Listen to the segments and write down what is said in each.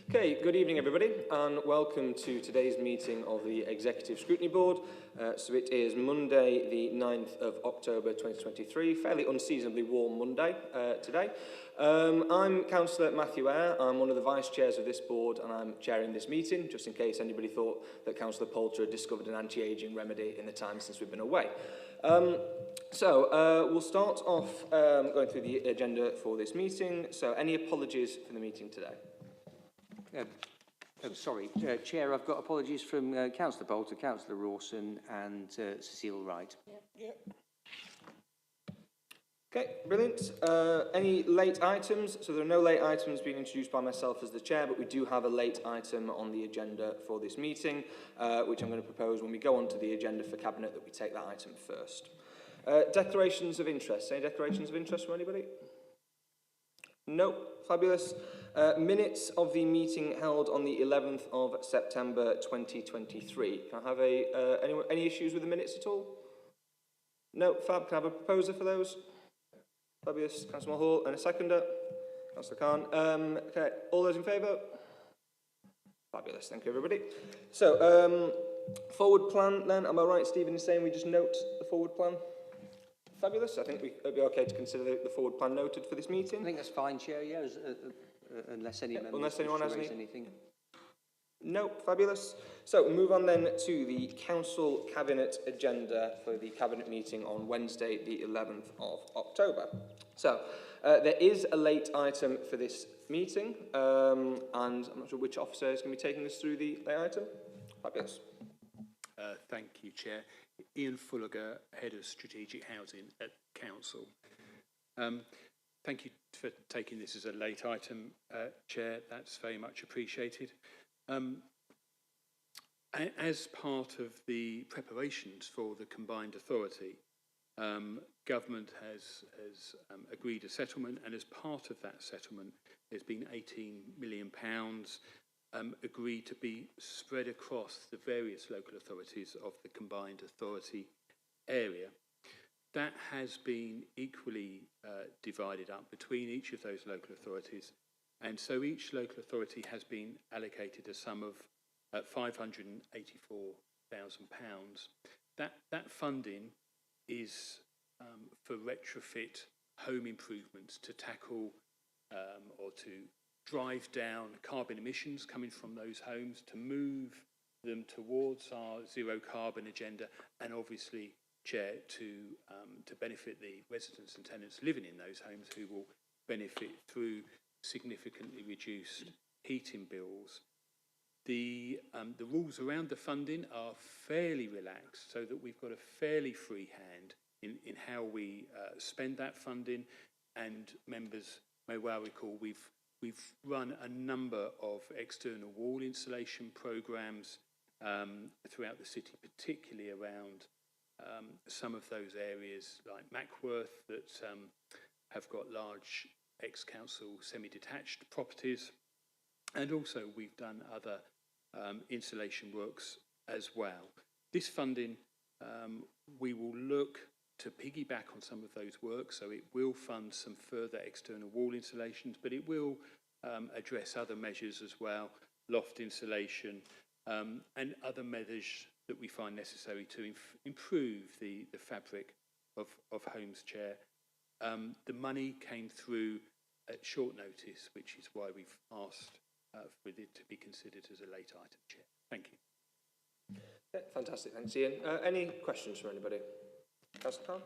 Okay, good evening everybody and welcome to today's meeting of the Executive Scrutiny Board. So it is Monday the 9th of October 2023, fairly unseasonably warm Monday today. I'm Councillor Matthew Eyre, I'm one of the Vice Chairs of this board and I'm chairing this meeting, just in case anybody thought that Councillor Poulter had discovered an anti-ageing remedy in the time since we've been away. We'll start off going through the agenda for this meeting. So any apologies for the meeting today? Chair, I've got apologies from Councillor Poulter, Councillor Rawson and Cecile Wright. Yeah. Okay, brilliant. Any late items? So there are no late items being introduced by myself as the chair, but we do have a late item on the agenda for this meeting, which I'm going to propose when we go on to the agenda for Cabinet that we take that item first. Declarations of interest. Any declarations of interest from anybody? No, fabulous. Minutes of the meeting held on the 11th of September 2023. Can I have any issues with the minutes at all? No, fab. Can I have a proposer for those? Fabulous. Councillor Hall and a seconder. Councillor Khan. Okay, all those in favour? Fabulous. Thank you, everybody. So, forward plan then. Am I right, Stephen, in saying we just note the forward plan? Fabulous. I think it'd be okay to consider the forward plan noted for this meeting. I think that's fine, Chair, yeah, unless anyone has anything. No, fabulous. So we'll move on then to the Council Cabinet agenda for the Cabinet meeting on Wednesday, the 11th of October. So there is a late item for this meeting, and I'm not sure which officer is going to be taking us through the late item. Fabulous. Thank you, Chair. Ian Fulliger, Head of Strategic Housing at Council. Thank you for taking this as a late item, Chair. That's very much appreciated. As part of the preparations for the combined authority, government has agreed a settlement, and as part of that settlement, there's been £18 million agreed to be spread across the various local authorities of the combined authority area. That has been equally divided up between each of those local authorities, and so each local authority has been allocated a sum of £584,000. That funding is for retrofit home improvements to tackle or to drive down carbon emissions coming from those homes, to move them towards our zero carbon agenda, and obviously, Chair, to benefit the residents and tenants living in those homes who will benefit through significantly reduced heating bills. The rules around the funding are fairly relaxed, so that we've got a fairly free hand in how we spend that funding, and members may well recall we've run a number of external wall insulation programmes throughout the city, particularly around some of those areas like Mackworth that have got large ex-council semi-detached properties, and also we've done other insulation works as well. This funding, we will look to piggyback on some of those works, so it will fund some further external wall installations, but it will address other measures as well, loft insulation, and other measures that we find necessary to improve the fabric of homes, Chair. The money came through at short notice, which is why we've asked for it to be considered as a late item, Chair. Thank you. Yeah, fantastic, thanks, Ian. Any questions from anybody? Councillor Khan?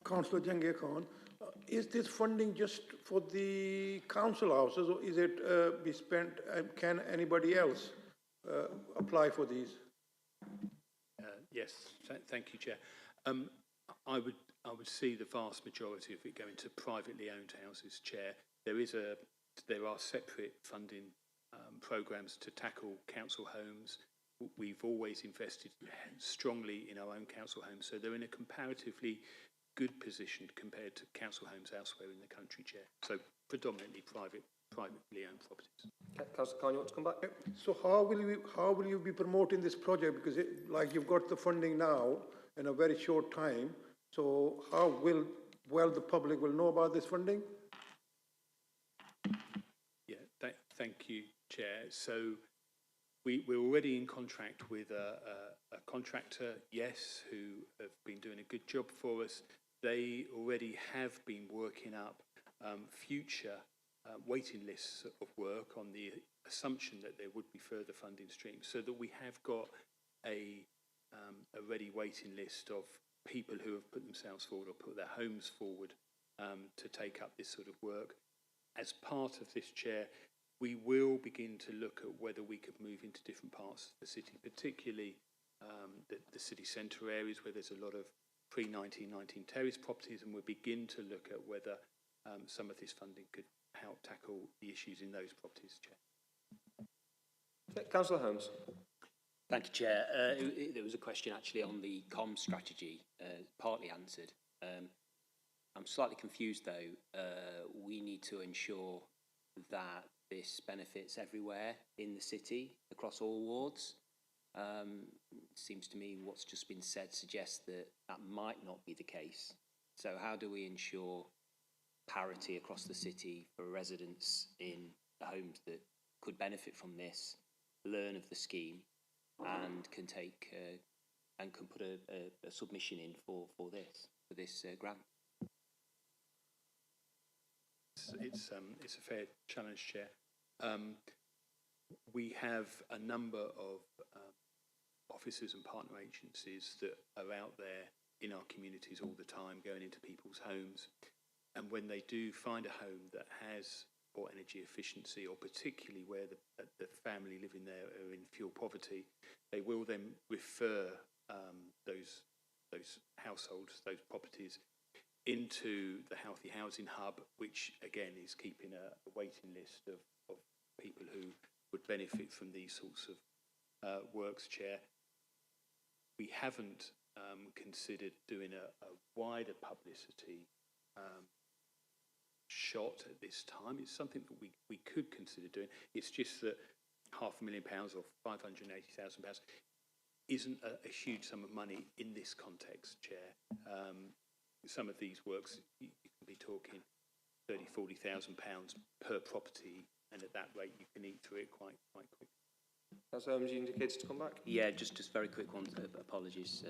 Councillor Jangir Khan, is this funding just for the council houses, or is it be spent, can anybody else apply for these? Yes, thank you, Chair. I would see the vast majority of it going to privately owned houses, Chair. There are separate funding programmes to tackle council homes. We've always invested strongly in our own council homes, so they're in a comparatively good position compared to council homes elsewhere in the country, Chair. So predominantly privately owned properties. Okay, Councillor Khan, you want to come back? So how will you be promoting this project? Because like you've got the funding now in a very short time. So how will the public will know about this funding? Yeah, Thank you, Chair. So we're already in contract with a contractor, yes, who have been doing a good job for us. They already have been working up future waiting lists of work on the assumption that there would be further funding streams, so that we have got a ready waiting list of people who have put themselves forward or put their homes forward to take up this sort of work. As part of this, Chair, we will begin to look at whether we could move into different parts of the city, particularly the city centre areas where there's a lot of pre-1919 terrace properties, and we'll begin to look at whether some of this funding could help tackle the issues in those properties, Chair. Councillor Holmes. Thank you, Chair. There was a question actually on the comms strategy, partly answered. I'm slightly confused though. We need to ensure that this benefits everywhere in the city, across all wards. It seems to me what's just been said suggests that that might not be the case. So how do we ensure parity across the city for residents in the homes that could benefit from this, learn of the scheme, and can take and can put a submission in for this grant? It's a fair challenge, Chair. We have a number of officers and partner agencies that are out there in our communities all the time, going into people's homes, and when they do find a home that has poor energy efficiency, or particularly where the family living there are in fuel poverty, they will then refer those households, those properties, into the Healthy Housing Hub, which again is keeping a waiting list of people who would benefit from these sorts of works, Chair. We haven't considered doing a wider publicity shot at this time. It's something that we could consider doing. It's just that £500,000 or £580,000 isn't a huge sum of money in this context, Chair. Some of these works, you can be talking £30,000, £40,000 per property, and at that rate you can eat through it quite quickly. Councillor Holmes, you indicated to come back? Yeah, just very quick one. Apologies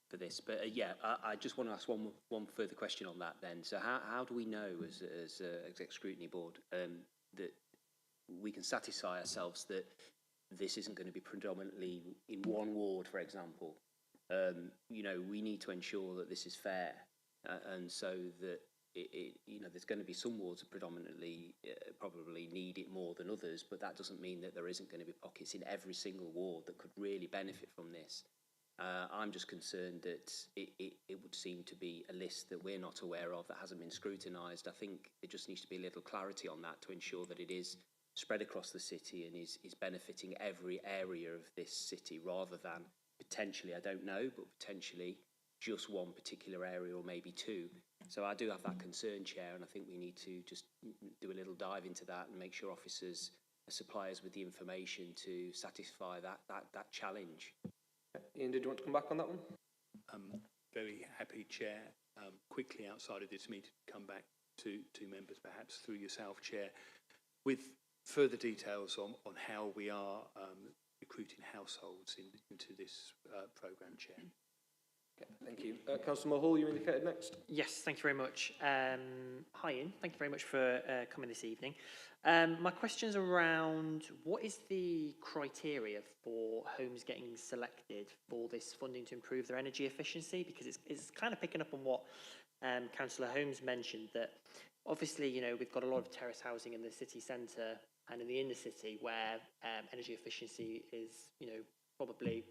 for this, but I just want to ask one further question on that. Then, so how do we know as Exec Scrutiny Board that we can satisfy ourselves that this isn't going to be predominantly in one ward, for example? We need to ensure that this is fair, and so that there's going to be some wards that predominantly probably need it more than others, but that doesn't mean that there isn't going to be pockets in every single ward that could really benefit from this. I'm just concerned that it would seem to be a list that we're not aware of, that hasn't been scrutinised. I think there just needs to be a little clarity on that to ensure that it is spread across the city and is benefiting every area of this city, rather than potentially, I don't know, but potentially just one particular area or maybe two. So I do have that concern, Chair, and I think we need to just do a little dive into that and make sure officers supply us with the information to satisfy that challenge. Ian, did you want to come back on that one? Very happy, Chair. Quickly outside of this meeting, come back to members, perhaps through yourself, Chair, with further details on how we are recruiting households into this programme, Chair. Okay, thank you. Councillor Mulhall, you indicated next. Yes, thank you very much. Hi Ian, thank you very much for coming this evening. My question's around what is the criteria for homes getting selected for this funding to improve their energy efficiency? Because it's kind of picking up on what Councillor Holmes mentioned, that obviously, we've got a lot of terrace housing in the city centre and in the inner city where energy efficiency is, probably,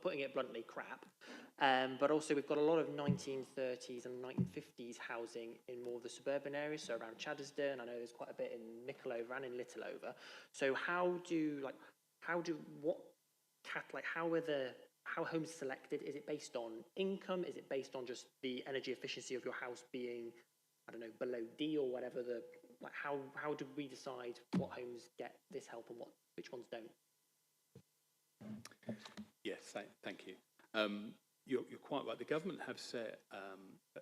putting it bluntly, crap. But also we've got a lot of 1930s and 1950s housing in more of the suburban areas, so around Chaddersden. I know there's quite a bit in Mickleover and in Littleover. So how are homes selected? Is it based on income? Is it based on just the energy efficiency of your house being, I don't know, below D or whatever? How do we decide what homes get this help and which ones don't? Yes, thank you. You're quite right. The government have set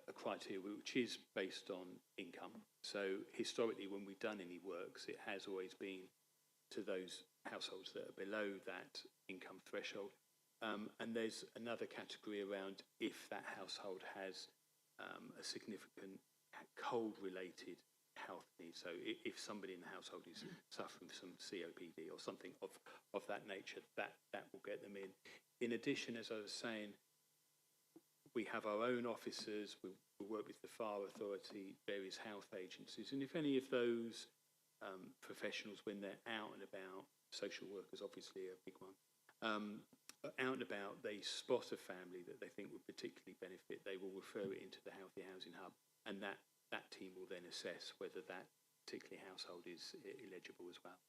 a criteria which is based on income. So historically, when we've done any works, it has always been to those households that are below that income threshold. And there's another category around if that household has a significant cold-related health needs. So if somebody in the household is suffering from COPD or something of that nature, that will get them in. In addition, as I was saying, we have our own officers, we work with the Fire Authority, various health agencies, and if any of those professionals, when they're out and about, social workers obviously a big one, out and about, they spot a family that they think would particularly benefit, they will refer it into the Healthy Housing Hub, and that team will then assess whether that particular household is eligible as well.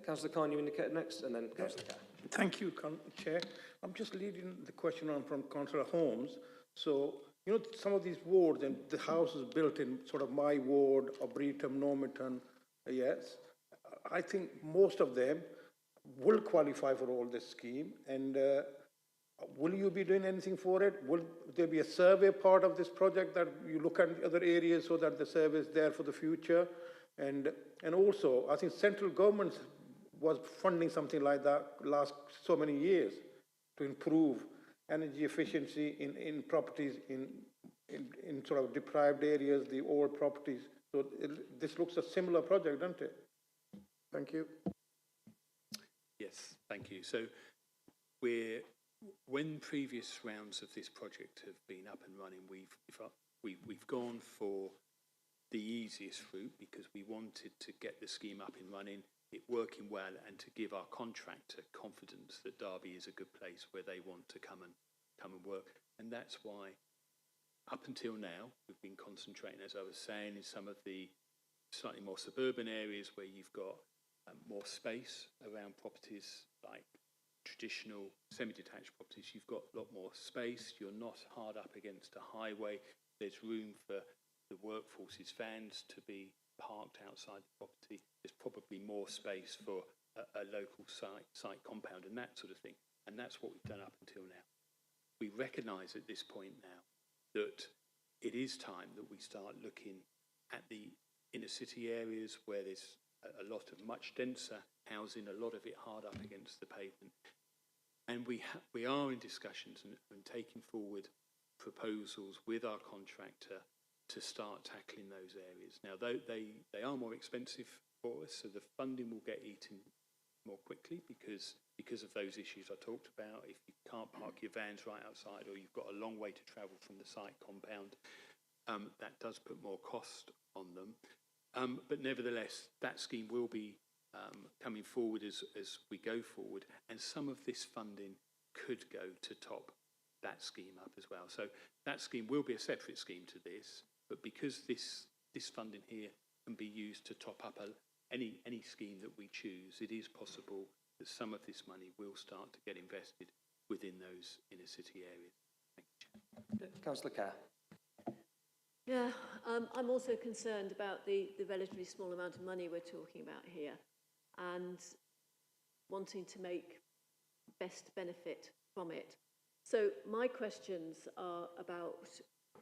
Councillor Khan, you indicated next, and then Councillor Kerr. Thank you, Chair. I'm just leading the question on from Councillor Holmes. So, you know, some of these wards and the houses built in sort of my ward, Arboretum, Normanton, yes, I think most of them will qualify for all this scheme. And will you be doing anything for it? Will there be a survey part of this project that you look at other areas so that the survey is there for the future? And also, I think central government was funding something like that last so many years to improve energy efficiency in properties in sort of deprived areas, the old properties. So this looks a similar project, doesn't it? Thank you. Yes, thank you. So when previous rounds of this project have been up and running, we've gone for the easiest route because we wanted to get the scheme up and running, it working well, and to give our contractor confidence that Derby is a good place where they want to come and work. And that's why up until now we've been concentrating, as I was saying, in some of the slightly more suburban areas where you've got more space around properties like traditional semi-detached properties. You've got a lot more space, you're not hard up against a highway, there's room for the workforce's vans to be parked outside the property, there's probably more space for a local site compound and that sort of thing. And that's what we've done up until now. We recognise at this point now that it is time that we start looking at the inner city areas where there's a lot of much denser housing, a lot of it hard up against the pavement. And we are in discussions and taking forward proposals with our contractor to start tackling those areas. Now, they are more expensive for us, so the funding will get eaten more quickly because of those issues I talked about. If you can't park your vans right outside or you've got a long way to travel from the site compound, that does put more cost on them. But nevertheless, that scheme will be coming forward as we go forward, and some of this funding could go to top that scheme up as well. So that scheme will be a separate scheme to this, but because this funding here can be used to top up any scheme that we choose, it is possible that some of this money will start to get invested within those inner city areas. Thank you, Chair. Councillor Kerr. Yeah, I'm also concerned about the relatively small amount of money we're talking about here and wanting to make best benefit from it. So my questions are about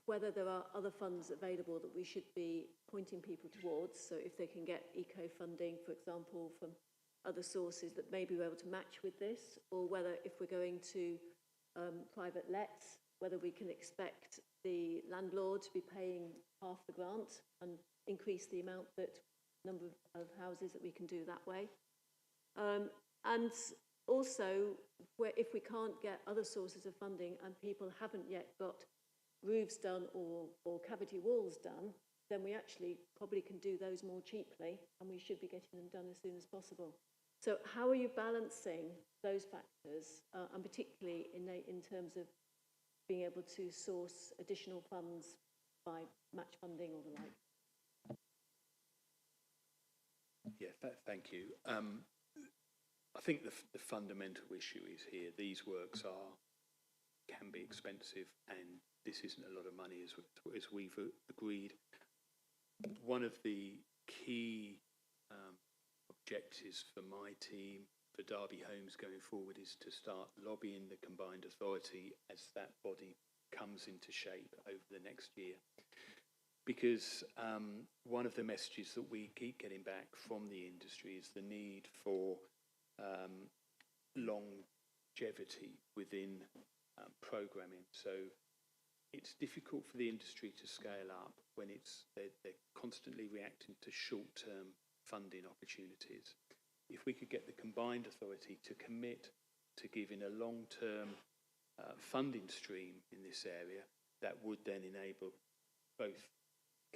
whether there are other funds available that we should be pointing people towards. So if they can get eco-funding, for example, from other sources that may be able to match with this, or whether if we're going to private lets, whether we can expect the landlord to be paying half the grant and increase the number of houses that we can do that way. And also, if we can't get other sources of funding and people haven't yet got roofs done or cavity walls done, then we actually probably can do those more cheaply, and we should be getting them done as soon as possible. So how are you balancing those factors, and particularly in terms of being able to source additional funds by match funding or the like? Yeah, thank you. I think the fundamental issue is here. These works can be expensive, and this isn't a lot of money as we've agreed. One of the key objectives for my team, for Derby Homes going forward, is to start lobbying the combined authority as that body comes into shape over the next year. because one of the messages that we keep getting back from the industry is the need for longevity within programming. So it's difficult for the industry to scale up when they're constantly reacting to short-term funding opportunities. If we could get the combined authority to commit to giving a long-term funding stream in this area, that would then enable both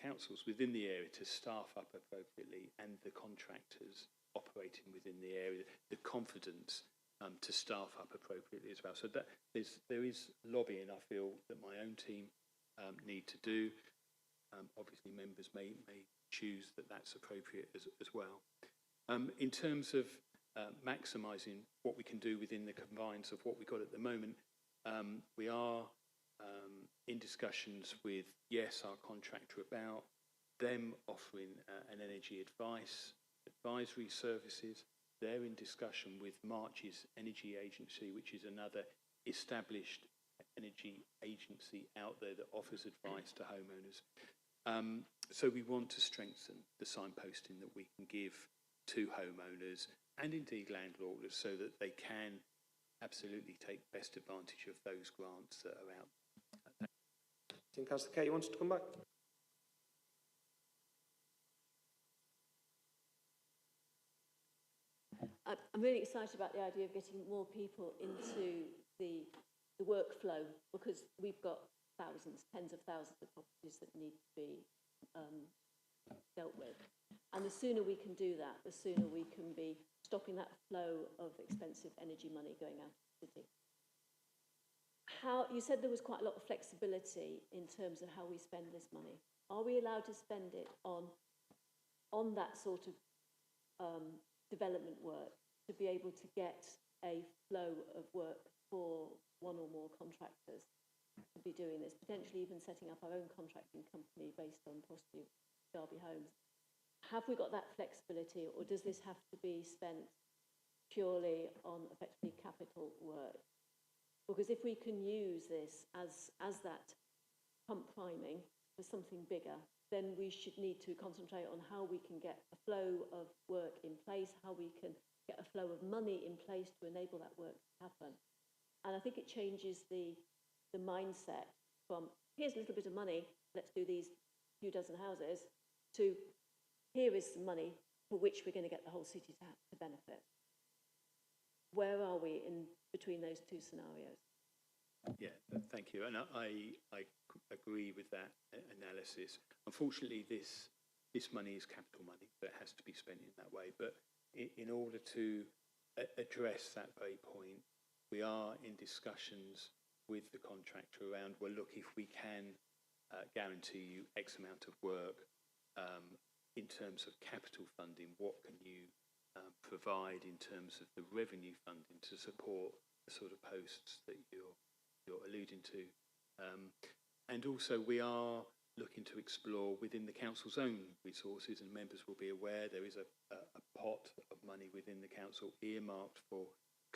councils within the area to staff up appropriately and the contractors operating within the area, the confidence to staff up appropriately as well. So that there is lobbying, I feel, that my own team need to do. Obviously, members may choose that that's appropriate as well. In terms of maximising what we can do within the confines of what we've got at the moment, we are in discussions with, our contractor about them offering an energy advisory services. They're in discussion with March's Energy Agency, which is another established energy agency out there that offers advice to homeowners. So we want to strengthen the signposting that we can give to homeowners and indeed landlords so that they can absolutely take best advantage of those grants that are out. I think Councillor Kay, you wanted to come back? I'm really excited about the idea of getting more people into the workflow, because we've got thousands, tens of thousands of properties that need to be dealt with. And the sooner we can do that, the sooner we can be stopping that flow of expensive energy money going out of the city. You said there was quite a lot of flexibility in terms of how we spend this money. Are we allowed to spend it on that sort of development work to be able to get a flow of work for one or more contractors to be doing this, potentially even setting up our own contracting company based on possibly Derby Homes? Have we got that flexibility, or does this have to be spent purely on effectively capital work? Because if we can use this as that pump priming for something bigger, then we should need to concentrate on how we can get a flow of work in place, how we can get a flow of money in place to enable that work to happen. And I think it changes the mindset from, here's a little bit of money, let's do these few dozen houses, to here is some money for which we're going to get the whole city to benefit. Where are we in between those two scenarios? Yeah, thank you. And I agree with that analysis. Unfortunately, this money is capital money, so it has to be spent in that way. But in order to address that very point, we are in discussions with the contractor around, well, look, if we can guarantee you X amount of work in terms of capital funding, what can you provide in terms of the revenue funding to support the sort of posts that you're alluding to. And also we are looking to explore within the council's own resources, and members will be aware there is a pot of money within the council earmarked for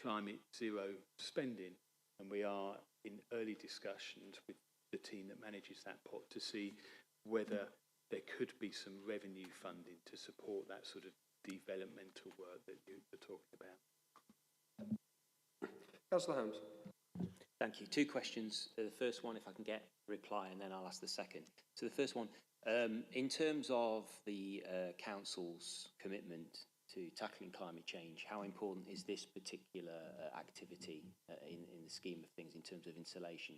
climate zero spending, and we are in early discussions with the team that manages that pot to see whether there could be some revenue funding to support that sort of developmental work that you're talking about. Councillor Holmes. Thank you. Two questions. The first one, if I can get a reply, and then I'll ask the second. So the first one, in terms of the council's commitment to tackling climate change, how important is this particular activity in the scheme of things in terms of insulation?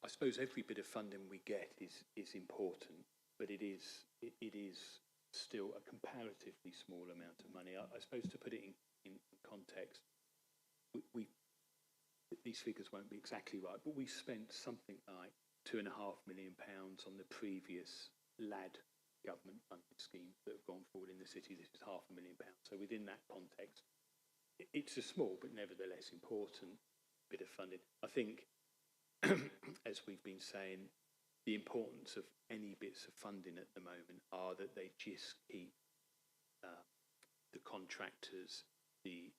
I suppose every bit of funding we get is important, but it is still a comparatively small amount of money. I suppose to put it in context, these figures won't be exactly right, but we spent something like £2.5 million on the previous LAD government funded schemes that have gone forward in the city. This is £500,000. So within that context, it's a small but nevertheless important bit of funding. I think, as we've been saying, the importance of any bits of funding at the moment are that they just keep the contractors, the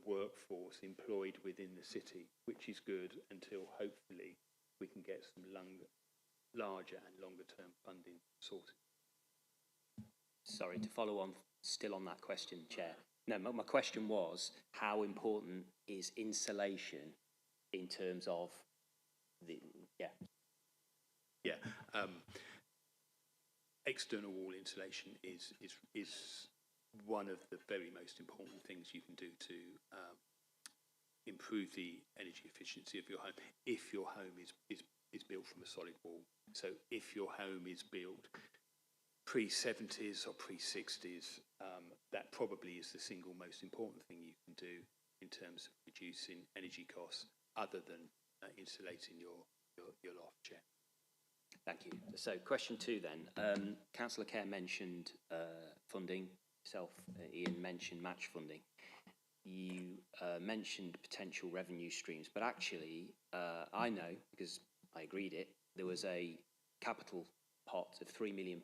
workforce employed within the city, which is good until hopefully we can get some larger and longer term funding sorted. Sorry, to follow on, still on that question, Chair. No, my question was, how important is insulation in terms of the, external wall insulation is one of the very most important things you can do to improve the energy efficiency of your home if your home is built from a solid wall. So if your home is built pre-70s or pre-60s, that probably is the single most important thing you can do in terms of reducing energy costs, other than insulating your loft, Chair. Thank you. So question 2 then. Councillor Kerr mentioned funding. Ian mentioned match funding. You mentioned potential revenue streams, but actually I know, because I agreed it, there was a capital pot of £3 million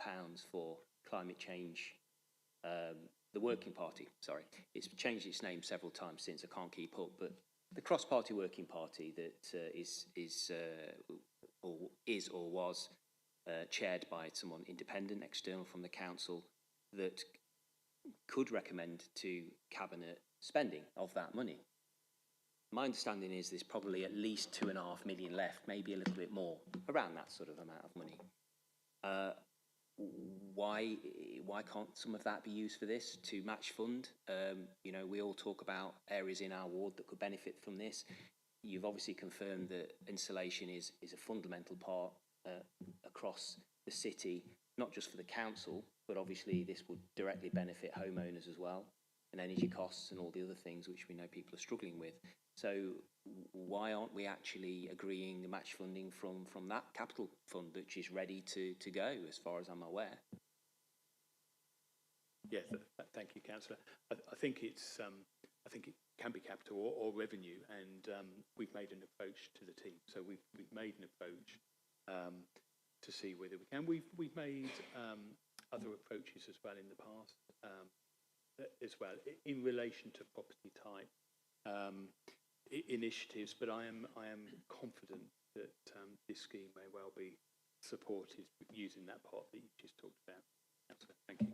for climate change. The Working Party, sorry, it's changed its name several times since, I can't keep up, but the cross-party working party that is or was chaired by someone independent, external from the council, that could recommend to Cabinet spending of that money. My understanding is there's probably at least £2.5 million left, maybe a little bit more, around that sort of amount of money. Why can't some of that be used for this, to match fund? You know, we all talk about areas in our ward that could benefit from this. You've obviously confirmed that insulation is a fundamental part across the city, not just for the council, but obviously this would directly benefit homeowners as well, and energy costs and all the other things which we know people are struggling with. So why aren't we actually agreeing the match funding from that capital fund, which is ready to go, as far as I'm aware? Yes, thank you, Councillor. I think it's I think it can be capital or revenue, and we've made an approach to the team. So we've made an approach to see whether we can. We've made other approaches as well in the past, as well in relation to property type initiatives. But I am confident that this scheme may well be supported using that pot that you just talked about. Councillor, thank you.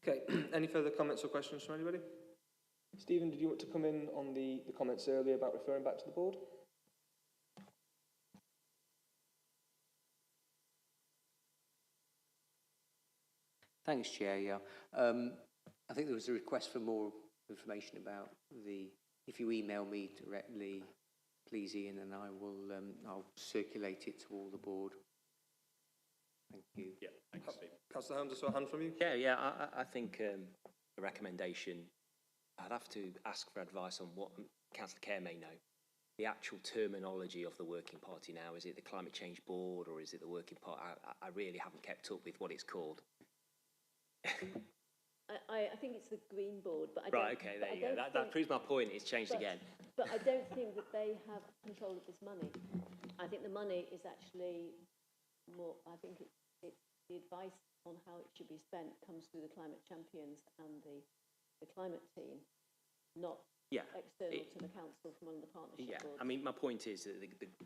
Okay, any further comments or questions from anybody? Stephen, did you want to come in on the comments earlier about referring back to the board? Thanks, Chair. Yeah, I think there was a request for more information about if you email me directly, please, Ian, and I will I'll circulate it to all the board. Thank you. Yeah, thanks, Steve. Councillor Holmes, I saw a hand from you. Yeah, I think a recommendation, I'd have to ask for advice on what Councillor Kerr may know. The actual terminology of the Working Party now, is it the Climate Change Board or is it the Working Party? I really haven't kept up with what it's called. I think it's the Green Board, but I right, okay, there you go. That proves my point. It's changed again. But I don't think that they have control of this money. I think the money is actually more, I think it's the advice on how it should be spent comes through the climate champions and the climate team, not external to the council from one of the partnership boards. I mean, my point is that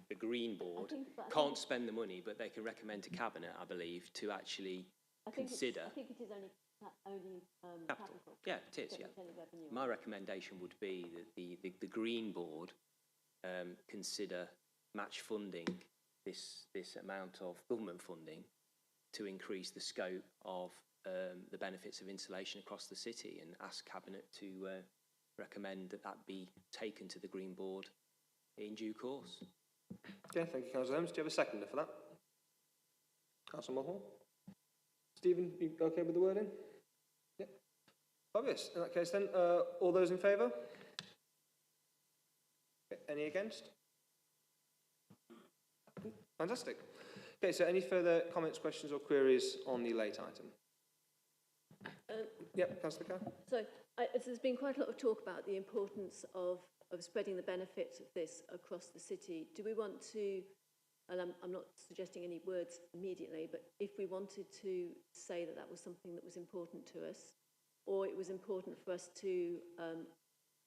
the Green Board can't spend the money, but they can recommend to Cabinet, I believe, to actually consider. I think it is only capital. Yeah, it is, yeah. My recommendation would be that the Green Board consider match funding this amount of government funding to increase the scope of the benefits of insulation across the city, and ask Cabinet to recommend that be taken to the Green Board in due course. Okay, thank you, Councillor Holmes. Do you have a seconder for that? Councillor Mulhall? Stephen, you okay with the wording? Yep. Obvious. In that case then, all those in favour? Okay, any against? Fantastic. Okay, so any further comments, questions or queries on the late item? Yep, Councillor Carr. So there's been quite a lot of talk about the importance of spreading the benefits of this across the city. Do we want to, and I'm not suggesting any words immediately, but if we wanted to say that that was something that was important to us, or it was important for us to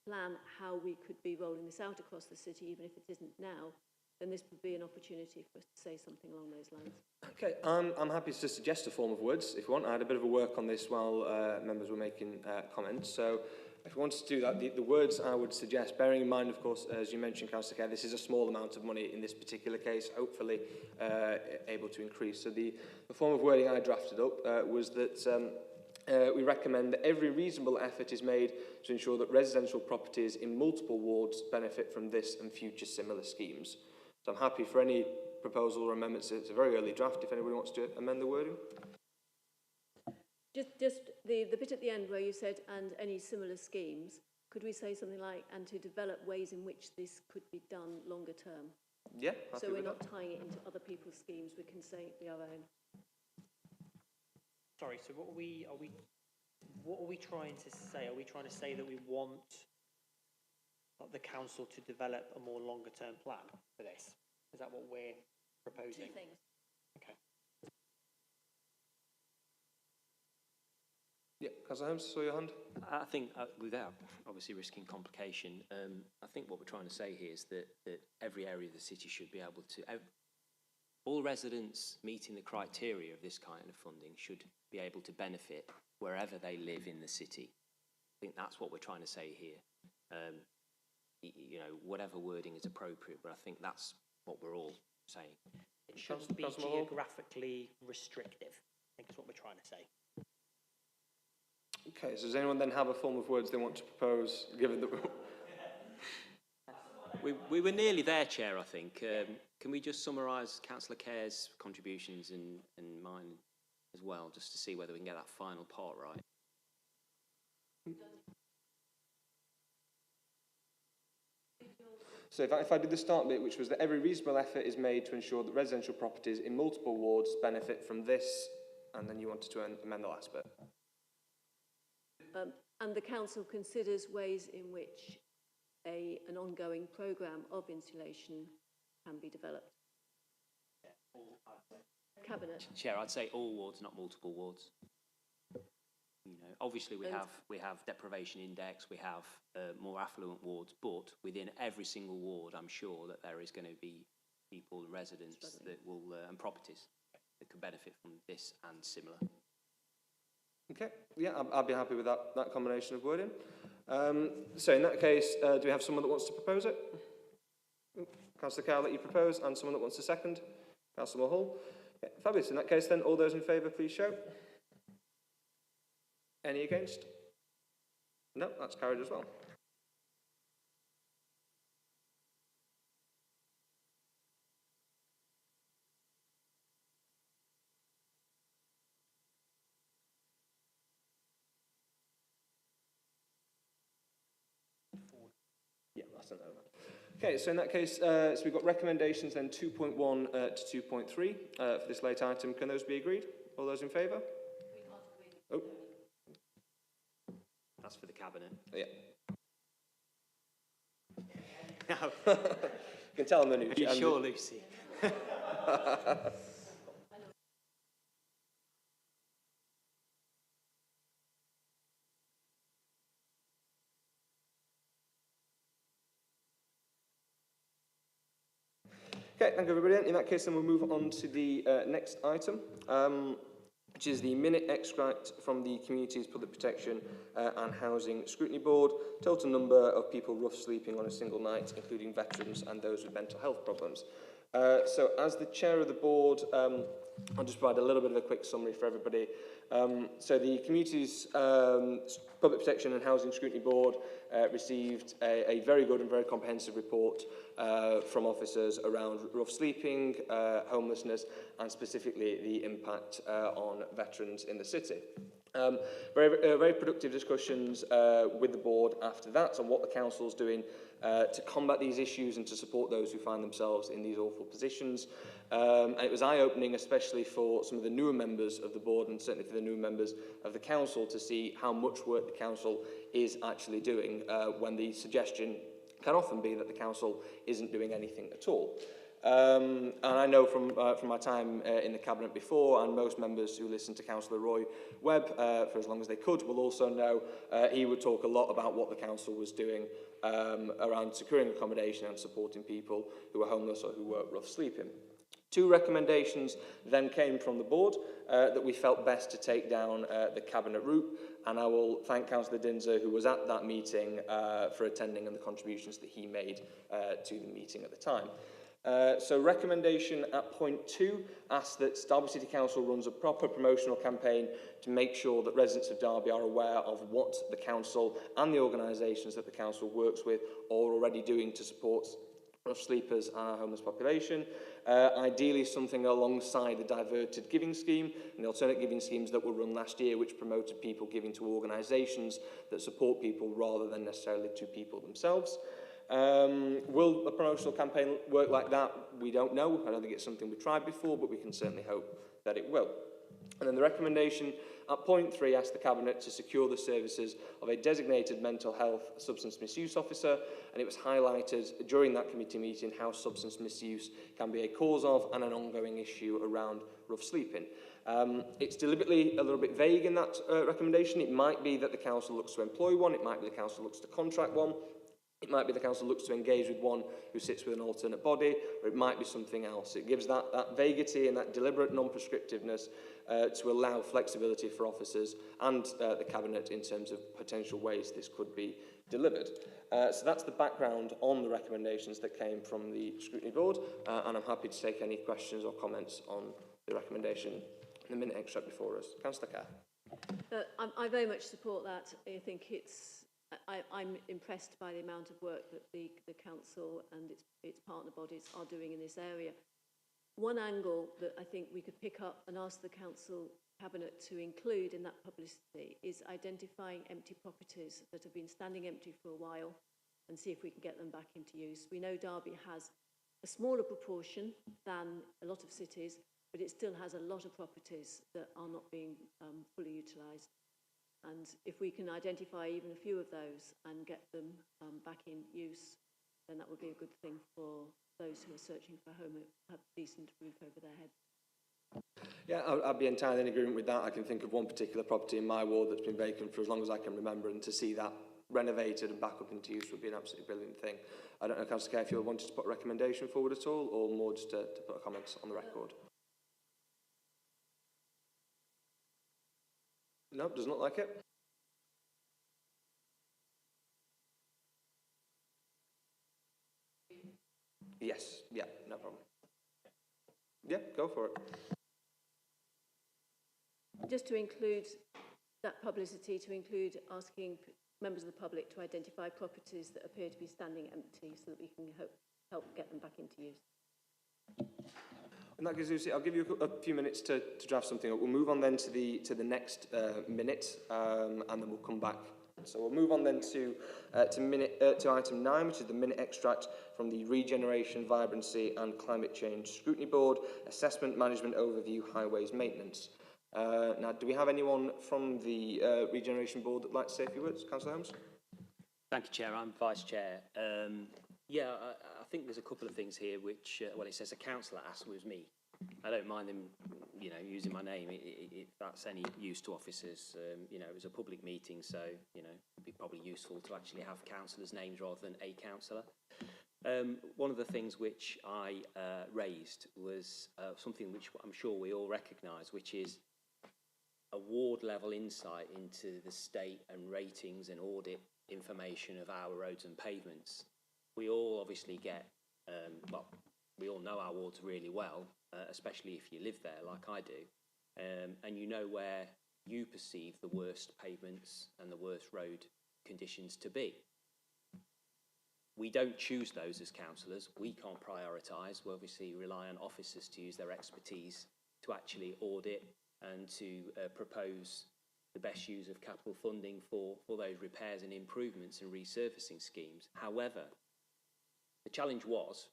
plan how we could be rolling this out across the city, even if it isn't now, then this would be an opportunity for us to say something along those lines. Okay, I'm happy to suggest a form of words if you want. I had a bit of a work on this while members were making comments. So if you wanted to do that, the words I would suggest, bearing in mind, of course, as you mentioned, Councillor Kerr, this is a small amount of money in this particular case, hopefully able to increase. So the form of wording I drafted up was that we recommend that every reasonable effort is made to ensure that residential properties in multiple wards benefit from this and future similar schemes. So I'm happy for any proposal or amendments. It's a very early draft if anybody wants to amend the wording. Just the bit at the end where you said, and any similar schemes, could we say something like, and to develop ways in which this could be done longer term? Yeah, happy So we're with not that. tying it into other people's schemes, we can say we our own. Sorry, so what are we trying to say? Are we trying to say that we want the council to develop a more longer term plan for this? Is that what we're proposing? Two things. Okay. Yeah, Councillor Holmes, saw your hand. I think, without obviously risking complication, I think what we're trying to say here is that every area of the city should be able to, all residents meeting the criteria of this kind of funding should be able to benefit wherever they live in the city. I think that's what we're trying to say here. You know, whatever wording is appropriate, but I think that's what we're all saying. It shouldn't be Councillor Hall? geographically restrictive, I think is what we're trying to say. Okay, so does anyone then have a form of words they want to propose, given that... We were nearly there, Chair, I think. Can we just summarise Councillor Kerr's contributions and mine as well, just to see whether we can get that final part right? So if I did the start bit, which was that every reasonable effort is made to ensure that residential properties in multiple wards benefit from this, and then you wanted to amend the last bit. And the council considers ways in which an ongoing programme of insulation can be developed. Cabinet. Chair, I'd say all wards, not multiple wards. You know, obviously we have deprivation index, we have more affluent wards, but within every single ward, I'm sure that there is going to be people, residents that will and properties that could benefit from this and similar. Okay, yeah, I'll be happy with that combination of wording. So in that case, do we have someone that wants to propose it? Councillor Carr, let you propose, and someone that wants to second? Councillor Hull. Yeah, fabulous. In that case then, all those in favour, please show. Any against? No, that's carried as well. Yeah, that's an over. Okay, so in that case, so we've got recommendations then 2.1 to 2.3 for this late item. Can those be agreed? All those in favour? Oh. That's for the cabinet. Yeah. No. You can tell I'm the new. Are you sure, Lucy? Okay, thank you everybody. In that case, then we'll move on to the next item, which is the minute extract from the Communities Public Protection and Housing Scrutiny Board. Total number of people rough sleeping on a single night, including veterans and those with mental health problems. So as the chair of the board, I'll just provide a little bit of a quick summary for everybody. So the Communities Public Protection and Housing Scrutiny Board received a very good and very comprehensive report from officers around rough sleeping, homelessness, and specifically the impact on veterans in the city. Very productive discussions with the board after that on what the council's doing to combat these issues and to support those who find themselves in these awful positions. And it was eye-opening, especially for some of the newer members of the board and certainly for the newer members of the council, to see how much work the council is actually doing when the suggestion can often be that the council isn't doing anything at all. And I know from my time in the Cabinet before, and most members who listen to Councillor Roy Webb for as long as they could will also know he would talk a lot about what the council was doing around securing accommodation and supporting people who were homeless or who were rough sleeping. 2 recommendations then came from the board that we felt best to take down the Cabinet route, and I will thank Councillor Dinser, who was at that meeting, for attending and the contributions that he made to the meeting at the time. So recommendation at point 2 asks that Derby City Council runs a proper promotional campaign to make sure that residents of Derby are aware of what the council and the organisations that the council works with are already doing to support rough sleepers and our homeless population. Ideally something alongside the diverted giving scheme and the alternate giving schemes that were run last year, which promoted people giving to organisations that support people rather than necessarily to people themselves. Will a promotional campaign work like that? We don't know. I don't think it's something we've tried before, but we can certainly hope that it will. And then the recommendation at point 3 asks the Cabinet to secure the services of a designated mental health substance misuse officer, and it was highlighted during that committee meeting how substance misuse can be a cause of and an ongoing issue around rough sleeping. It's deliberately a little bit vague in that recommendation. It might be that the council looks to employ one, it might be the council looks to contract one, it might be the council looks to engage with one who sits with an alternate body, or it might be something else. It gives that vaguity and that deliberate non-prescriptiveness to allow flexibility for officers and the Cabinet in terms of potential ways this could be delivered. So that's the background on the recommendations that came from the Scrutiny Board, and I'm happy to take any questions or comments on the recommendation in the minute extract before us. Councillor Kerr. I very much support that. I think I'm impressed by the amount of work that the council and its partner bodies are doing in this area. One angle that I think we could pick up and ask the council cabinet to include in that publicity is identifying empty properties that have been standing empty for a while and see if we can get them back into use. We know Derby has a smaller proportion than a lot of cities, but it still has a lot of properties that are not being fully utilised. And if we can identify even a few of those and get them back in use, then that would be a good thing for those who are searching for a home, a decent roof over their head. Yeah, I'd be entirely in agreement with that. I can think of one particular property in my ward that's been vacant for as long as I can remember, and to see that renovated and back up into use would be an absolutely brilliant thing. I don't know, Councillor Kerr, if you wanted to put a recommendation forward at all, or more just to put a comment on the record. No, does not like it. Yes, yeah, no problem. Yeah, go for it. Just to include that publicity, to include asking members of the public to identify properties that appear to be standing empty so that we can help get them back into use. In that case, Lucy, I'll give you a few minutes to draft something up. We'll move on then to the next minute, and then we'll come back. So we'll move on then to item 9, which is the minute extract from the Regeneration, Vibrancy and Climate Change Scrutiny Board, Assessment, Management Overview, Highways Maintenance. Now, do we have anyone from the Regeneration Board that would like to say a few words? Councillor Holmes? Thank you, Chair. I'm Vice Chair. Yeah, I think there's a couple of things here which, well, it says a councillor asked was me. I don't mind them, you know, using my name if that's any use to officers. You know, it was a public meeting, so, you know, it'd be probably useful to actually have councillors' names rather than a councillor. One of the things which I raised was something which I'm sure we all recognise, which is a ward-level insight into the state and ratings and audit information of our roads and pavements. We all obviously get, well, we all know our wards really well, especially if you live there like I do, and you know where you perceive the worst pavements and the worst road conditions to be. We don't choose those as councillors. We can't prioritise. We obviously rely on officers to use their expertise to actually audit and to propose the best use of capital funding for those repairs and improvements and resurfacing schemes. However, the challenge was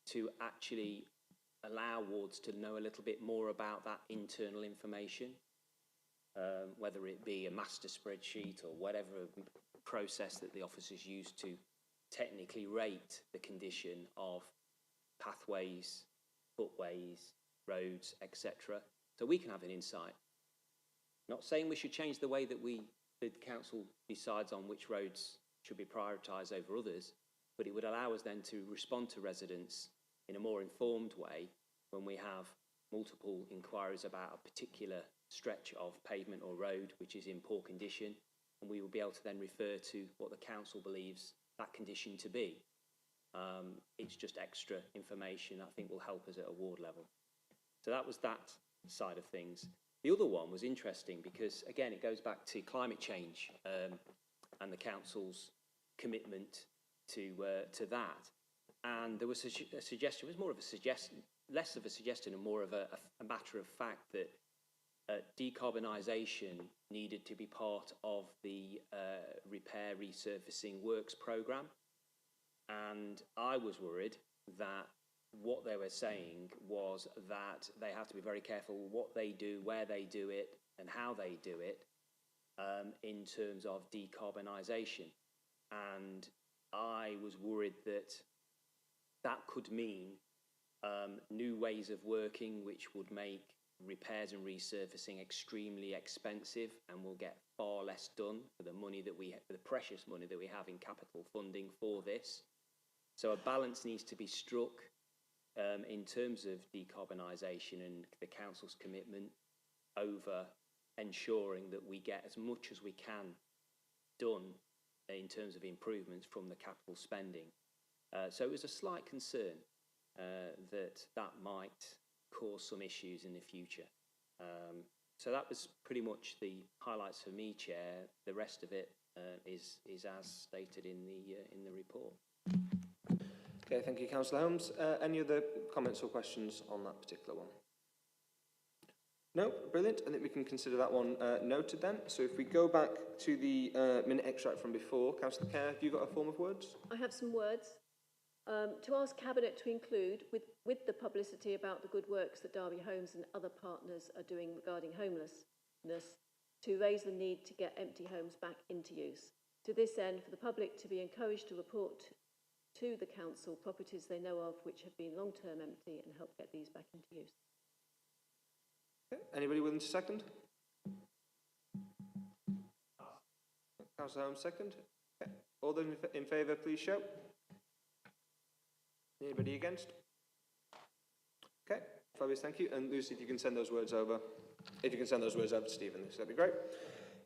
to actually allow wards to know a little bit more about that internal information, whether it be a master spreadsheet or whatever process that the officers use to technically rate the condition of pathways, footways, roads, etc. So we can have an insight. Not saying we should change the way that the council decides on which roads should be prioritised over others, but it would allow us then to respond to residents in a more informed way when we have multiple inquiries about a particular stretch of pavement or road which is in poor condition, and we will be able to then refer to what the council believes that condition to be. It's just extra information I think will help us at a ward level. So that was that side of things. The other one was interesting because, again, it goes back to climate change and the council's commitment to that. And there was a suggestion, it was more of a suggestion, less of a suggestion and more of a matter of fact that decarbonisation needed to be part of the repair resurfacing works programme. And I was worried that what they were saying was that they have to be very careful what they do, where they do it, and how they do it in terms of decarbonisation. And I was worried that that could mean new ways of working, which would make repairs and resurfacing extremely expensive, and will get far less done for the money that for the precious money that we have in capital funding for this. So a balance needs to be struck in terms of decarbonisation and the council's commitment over ensuring that we get as much as we can done in terms of improvements from the capital spending. So it was a slight concern that might cause some issues in the future. So that was pretty much the highlights for me, Chair. The rest of it is as stated in the report. Okay, thank you, Councillor Holmes. Any other comments or questions on that particular one? No? Brilliant. I think we can consider that one noted then. So if we go back to the minute extract from before, Councillor Kerr, have you got a form of words? I have some words. To ask Cabinet to include, with the publicity about the good works that Derby Homes and other partners are doing regarding homelessness, to raise the need to get empty homes back into use. To this end, for the public to be encouraged to report to the council properties they know of which have been long-term empty and help get these back into use. Okay. Anybody willing to second? Councillor Holmes, second. Okay. All those in favour, please show. Anybody against? Okay, fabulous, thank you. And Lucy, if you can send those words over. If you can send those words over to Stephen, that'd be great.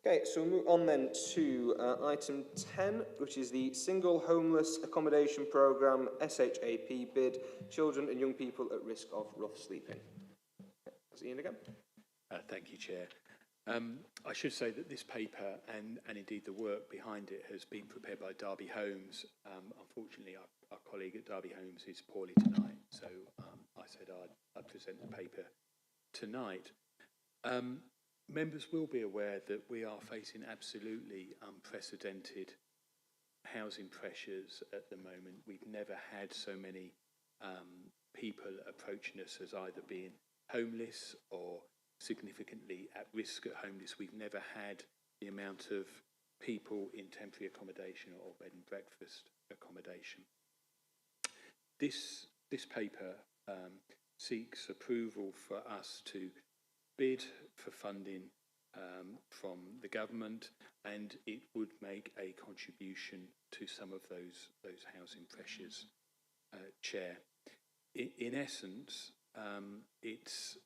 Okay, so we'll move on then to item 10, which is the Single Homeless Accommodation Programme SHAP bid, Children and Young People at Risk of Rough Sleeping. That's Ian again. Thank you, Chair. I should say that this paper and indeed the work behind it has been prepared by Derby Homes. Unfortunately, our colleague at Derby Homes is poorly tonight, so I said I'd present the paper tonight. Members will be aware that we are facing absolutely unprecedented housing pressures at the moment. We've never had so many people approaching us as either being homeless or significantly at risk at homeless. We've never had the amount of people in temporary accommodation or bed and breakfast accommodation. This paper seeks approval for us to bid for funding from the government, and it would make a contribution to some of those housing pressures, Chair. In essence, it's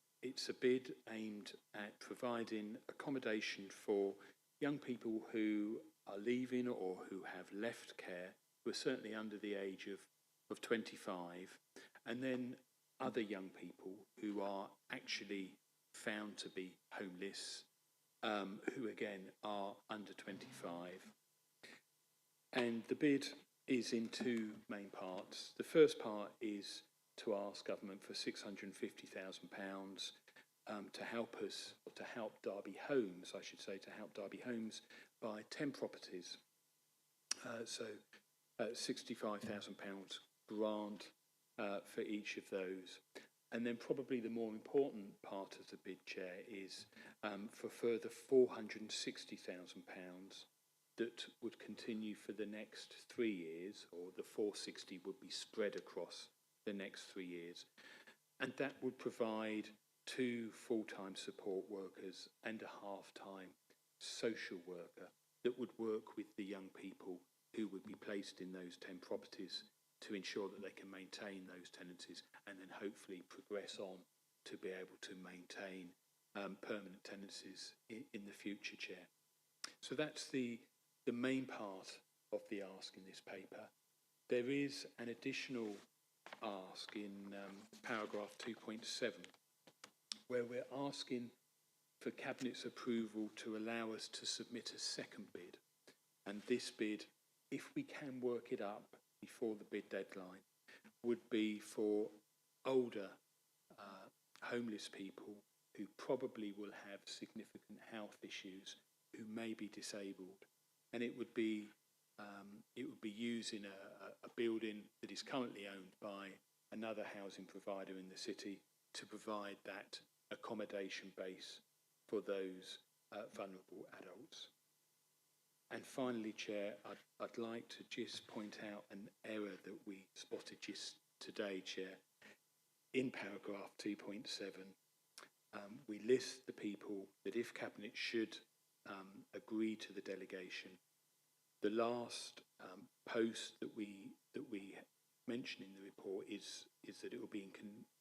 a bid aimed at providing accommodation for young people who are leaving or who have left care, who are certainly under the age of 25, and then other young people who are actually found to be homeless, who again are under 25. And the bid is in two main parts. The first part is to ask government for £650,000 to help us, or to help Derby Homes, I should say, to help Derby Homes buy 10 properties. So £65,000 grant for each of those. And then probably the more important part of the bid, Chair, is for further £460,000 that would continue for the next 3 years, or the 460 would be spread across the next 3 years. And that would provide 2 full-time support workers and a half-time social worker that would work with the young people who would be placed in those 10 properties to ensure that they can maintain those tenancies and then hopefully progress on to be able to maintain permanent tenancies in the future, Chair. So that's the main part of the ask in this paper. There is an additional ask in paragraph 2.7 where we're asking for Cabinet's approval to allow us to submit a second bid. And this bid, if we can work it up before the bid deadline, would be for older homeless people who probably will have significant health issues, who may be disabled. And it would be using a building that is currently owned by another housing provider in the city to provide that accommodation base for those vulnerable adults. And finally, Chair, I'd like to just point out an error that we spotted just today, Chair. In paragraph 2.7, we list the people that if Cabinet should agree to the delegation, the last post that we mention in the report is that it will be in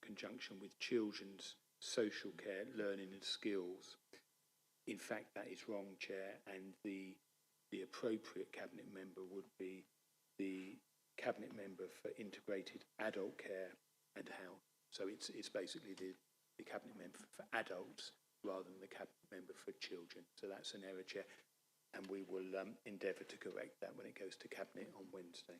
conjunction with children's social care, learning and skills. In fact, that is wrong, Chair, and the appropriate Cabinet member would be the Cabinet member for integrated adult care and health. So it's basically the Cabinet member for adults rather than the Cabinet member for children. So that's an error, Chair, and we will endeavour to correct that when it goes to Cabinet on Wednesday.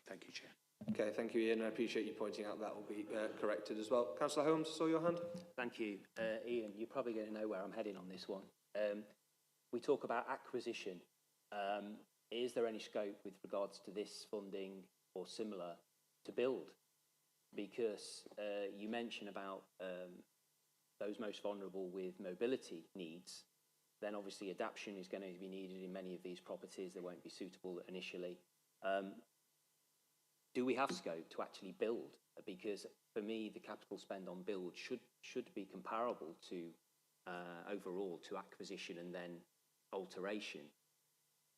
Thank you, Chair. Okay, thank you, Ian. I appreciate you pointing out that will be corrected as well. Councillor Holmes, saw your hand. Thank you. Ian, you're probably going to know where I'm heading on this one. We talk about acquisition. Is there any scope with regards to this funding or similar to build? Because you mention about those most vulnerable with mobility needs, then obviously adaptation is going to be needed in many of these properties. They won't be suitable initially. Do we have scope to actually build? Because for me, the capital spend on build should be comparable to overall to acquisition and then alteration.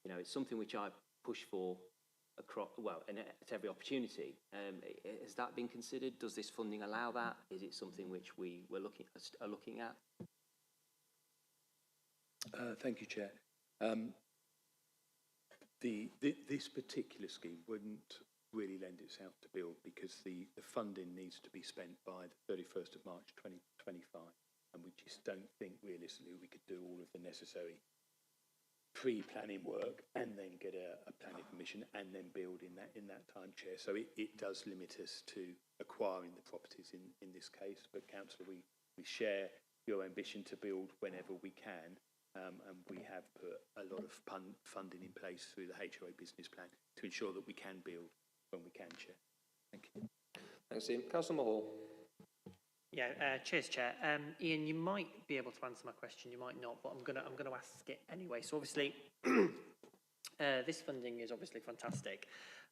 You know, it's something which I push for across, well, and at every opportunity. Has that been considered? Does this funding allow that? Is it something which we're looking at? Thank you, Chair. This particular scheme wouldn't really lend itself to build because the funding needs to be spent by the 31st of March 2025, and we just don't think realistically we could do all of the necessary pre-planning work and then get a planning permission and then build in that time, Chair. So it does limit us to acquiring the properties in this case. But Councillor, we share your ambition to build whenever we can, and we have put a lot of funding in place through the HOA business plan to ensure that we can build when we can, Chair. Thank you. Thanks, Ian. Councillor Mahal. Yeah, cheers, Chair. Ian, you might be able to answer my question, you might not, but I'm gonna ask it anyway. So obviously, this funding is obviously fantastic,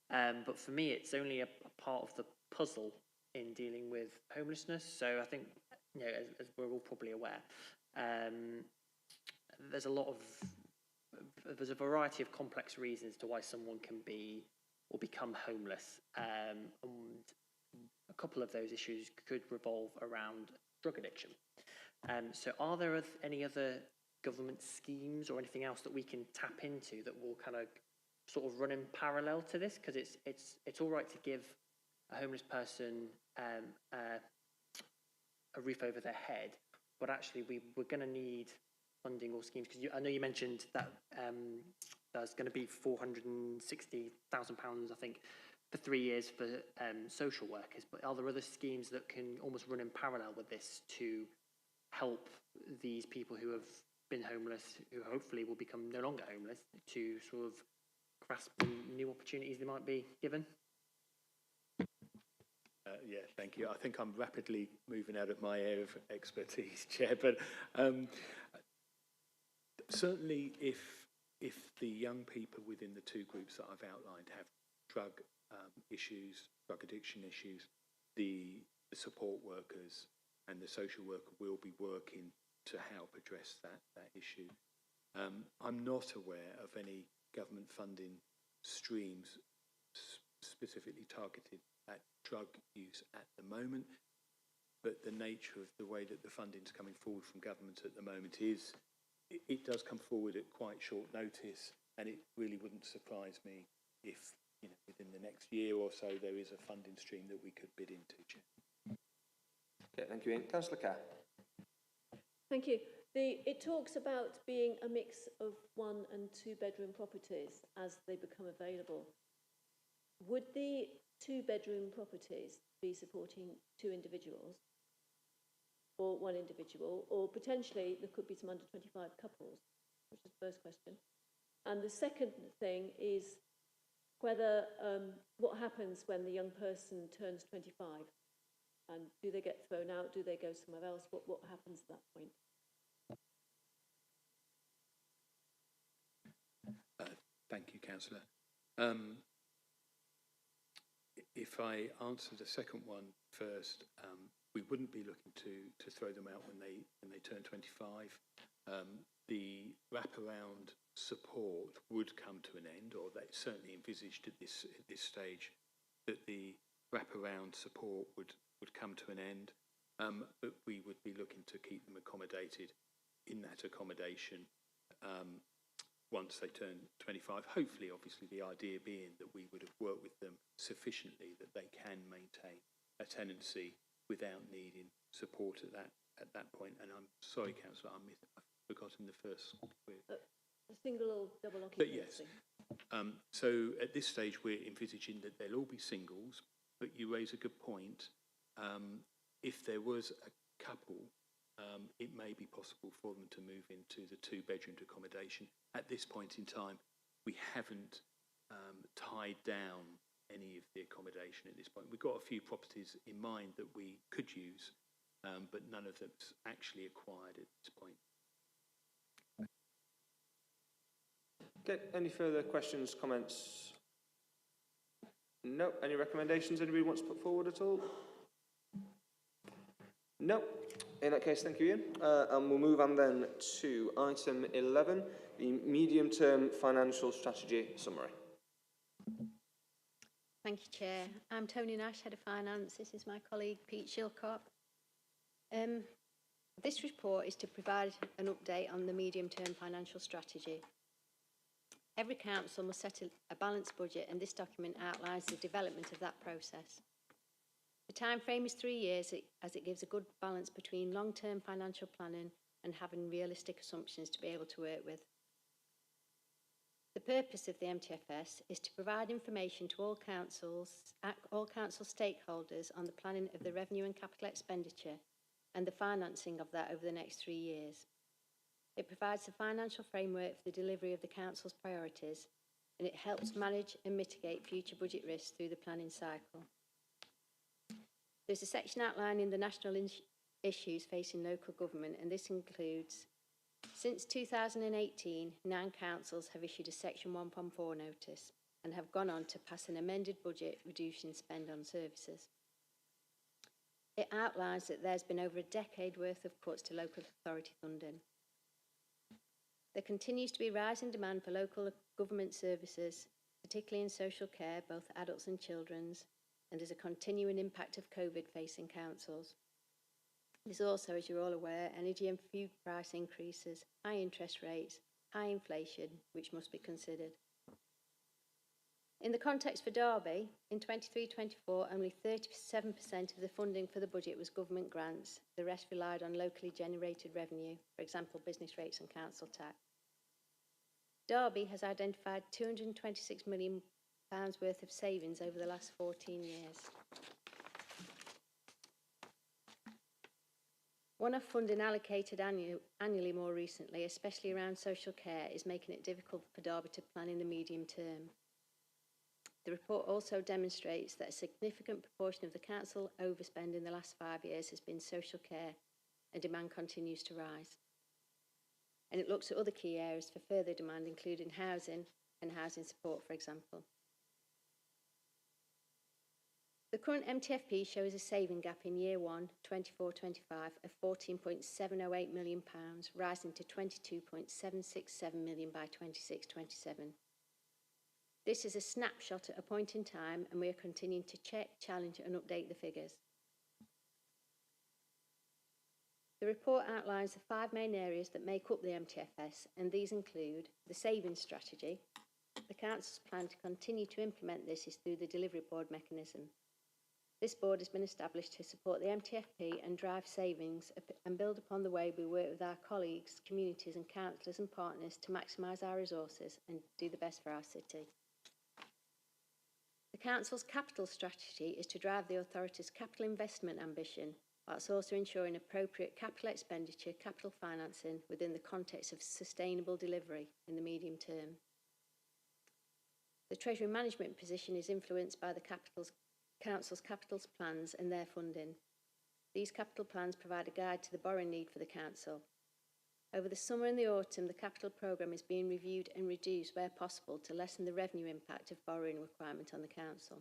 but for me, it's only a part of the puzzle in dealing with homelessness. So I think, you know, as we're all probably aware, there's a variety of complex reasons to why someone can be or become homeless, and a couple of those issues could revolve around drug addiction. So are there any other government schemes or anything else that we can tap into that will kind of sort of run in parallel to this? Because it's all right to give a homeless person a roof over their head, but actually we're going to need funding or schemes, because I know you mentioned that there's going to be £460,000, I think, for 3 years for social workers, but are there other schemes that can almost run in parallel with this to help these people who have been homeless, who hopefully will become no longer homeless, to sort of grasp the new opportunities they might be given? Yeah, thank you. I think I'm rapidly moving out of my area of expertise, Chair, but certainly if the young people within the 2 groups that I've outlined have drug issues, drug addiction issues, the support workers and the social worker will be working to help address that issue. I'm not aware of any government funding streams specifically targeted at drug use at the moment, but the nature of the way that the funding's coming forward from government at the moment is it does come forward at quite short notice, and it really wouldn't surprise me if, you know, within the next year or so there is a funding stream that we could bid into, Chair. Okay, thank you, Ian. Councillor Kerr. Thank you. It talks about being a mix of 1 and 2 bedroom properties as they become available. Would the 2 bedroom properties be supporting 2 individuals or 1 individual, or potentially there could be some under 25 couples, which is the first question. And the second thing is whether what happens when the young person turns 25, and do they get thrown out, do they go somewhere else, what happens at that point? Thank you, Councillor. If I answer the second one first, we wouldn't be looking to throw them out when they turn 25. The wraparound support would come to an end, or they certainly envisaged at this stage that the wraparound support would come to an end, but we would be looking to keep them accommodated in that accommodation once they turn 25. Hopefully, obviously, the idea being that we would have worked with them sufficiently that they can maintain a tenancy without needing support at that point. And I'm sorry, Councillor, I've forgotten the first bit. A single or double occupancy? But yes. So at this stage, we're envisaging that they'll all be singles, but you raise a good point. If there was a couple, it may be possible for them to move into the 2-bedroom accommodation. At this point in time, we haven't tied down any of the accommodation at this point. We've got a few properties in mind that we could use, but none of them's actually acquired at this point. Okay, any further questions, comments? No. Any recommendations anybody wants to put forward at all? No. In that case, thank you, Ian. And we'll move on then to item 11, the medium-term financial strategy summary. Thank you, Chair. I'm Tony Nash, Head of Finance. This is my colleague, Pete Shilcock. This report is to provide an update on the medium-term financial strategy. Every council must set a balanced budget, and this document outlines the development of that process. The time frame is 3 years, as it gives a good balance between long-term financial planning and having realistic assumptions to be able to work with. The purpose of the MTFS is to provide information to all council stakeholders on the planning of the revenue and capital expenditure and the financing of that over the next 3 years. It provides the financial framework for the delivery of the council's priorities, and it helps manage and mitigate future budget risks through the planning cycle. There's a section outlining the national issues facing local government, and this includes, since 2018, 9 councils have issued a Section 1.4 notice and have gone on to pass an amended budget reducing spend on services. It outlines that there's been over a decade worth of cuts to local authority funding. There continues to be rising demand for local government services, particularly in social care, both adults and children's, and there's a continuing impact of COVID facing councils. There's also, as you're all aware, energy and food price increases, high interest rates, high inflation, which must be considered. In the context for Derby, in 23-24, only 37% of the funding for the budget was government grants. The rest relied on locally generated revenue, for example, business rates and council tax. Derby has identified £226 million worth of savings over the last 14 years. One-off funding allocated annually more recently, especially around social care, is making it difficult for Derby to plan in the medium term. The report also demonstrates that a significant proportion of the council overspend in the last 5 years has been social care, and demand continues to rise. And it looks at other key areas for further demand, including housing and housing support, for example. The current MTFP shows a saving gap in year 1, 24-25 of £14.708 million, rising to £22.767 million by 26-27. This is a snapshot at a point in time, and we are continuing to check, challenge and update the figures. The report outlines the 5 main areas that make up the MTFS, and these include the savings strategy. The Council's plan to continue to implement this is through the Delivery Board mechanism. This board has been established to support the MTFP and drive savings and build upon the way we work with our colleagues, communities and councillors and partners to maximise our resources and do the best for our city. The Council's capital strategy is to drive the authority's capital investment ambition, whilst also ensuring appropriate capital expenditure, capital financing within the context of sustainable delivery in the medium term. The Treasury management position is influenced by the Council's capital plans and their funding. These capital plans provide a guide to the borrowing need for the Council. Over the summer and the autumn, the capital programme is being reviewed and reduced where possible to lessen the revenue impact of borrowing requirement on the Council.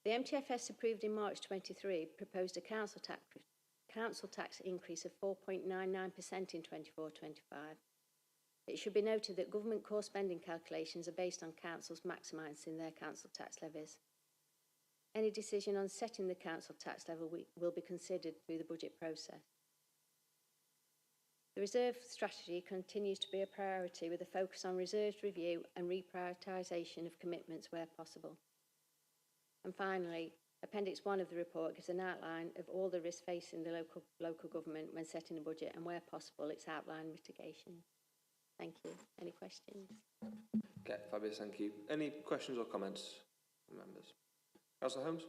The MTFS approved in March 23 proposed a council tax increase of 4.99% in 24-25. It should be noted that government core spending calculations are based on councils maximising their council tax levies. Any decision on setting the council tax level will be considered through the budget process. The reserve strategy continues to be a priority with a focus on reserves review and reprioritisation of commitments where possible. And finally, Appendix 1 of the report gives an outline of all the risks facing the local government when setting a budget, and where possible it's outlined mitigation. Thank you. Any questions? Okay, fabulous, thank you. Any questions or comments from members? Councillor Holmes?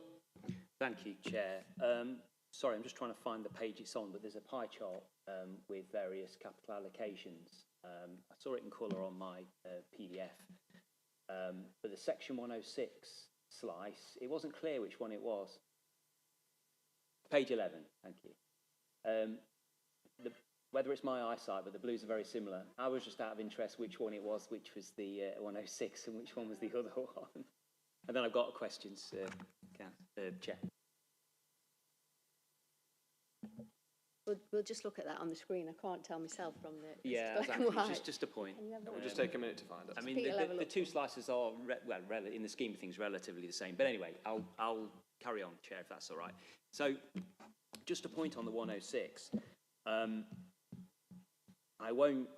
Thank you, Chair. Sorry, I'm just trying to find the page it's on, but there's a pie chart with various capital allocations. I saw it in colour on my PDF. For the Section 106 slice, it wasn't clear which one it was. Page 11, thank you. Whether it's my eyesight, but the blues are very similar. I was just out of interest which one it was, which was the 106 and which one was the other one. And then I've got questions, Chair. We'll just look at that on the screen. I can't tell myself from the Yeah, exactly. Just a point. We'll just take a minute to find it. I mean, the two slices are, in the scheme of things, relatively the same. But anyway, I'll carry on, Chair, if that's all right. So, just a point on the 106. I won't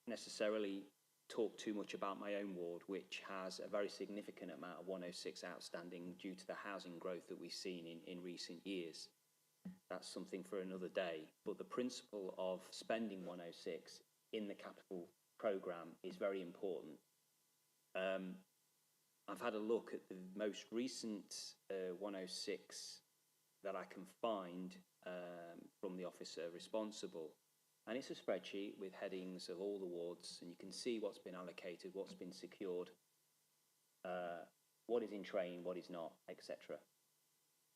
necessarily talk too much about my own ward, which has a very significant amount of 106 outstanding due to the housing growth that we've seen in recent years. That's something for another day. But the principle of spending 106 in the capital programme is very important. I've had a look at the most recent 106 that I can find from the officer responsible. And it's a spreadsheet with headings of all the wards, and you can see what's been allocated, what's been secured, what is in train, what is not, etc.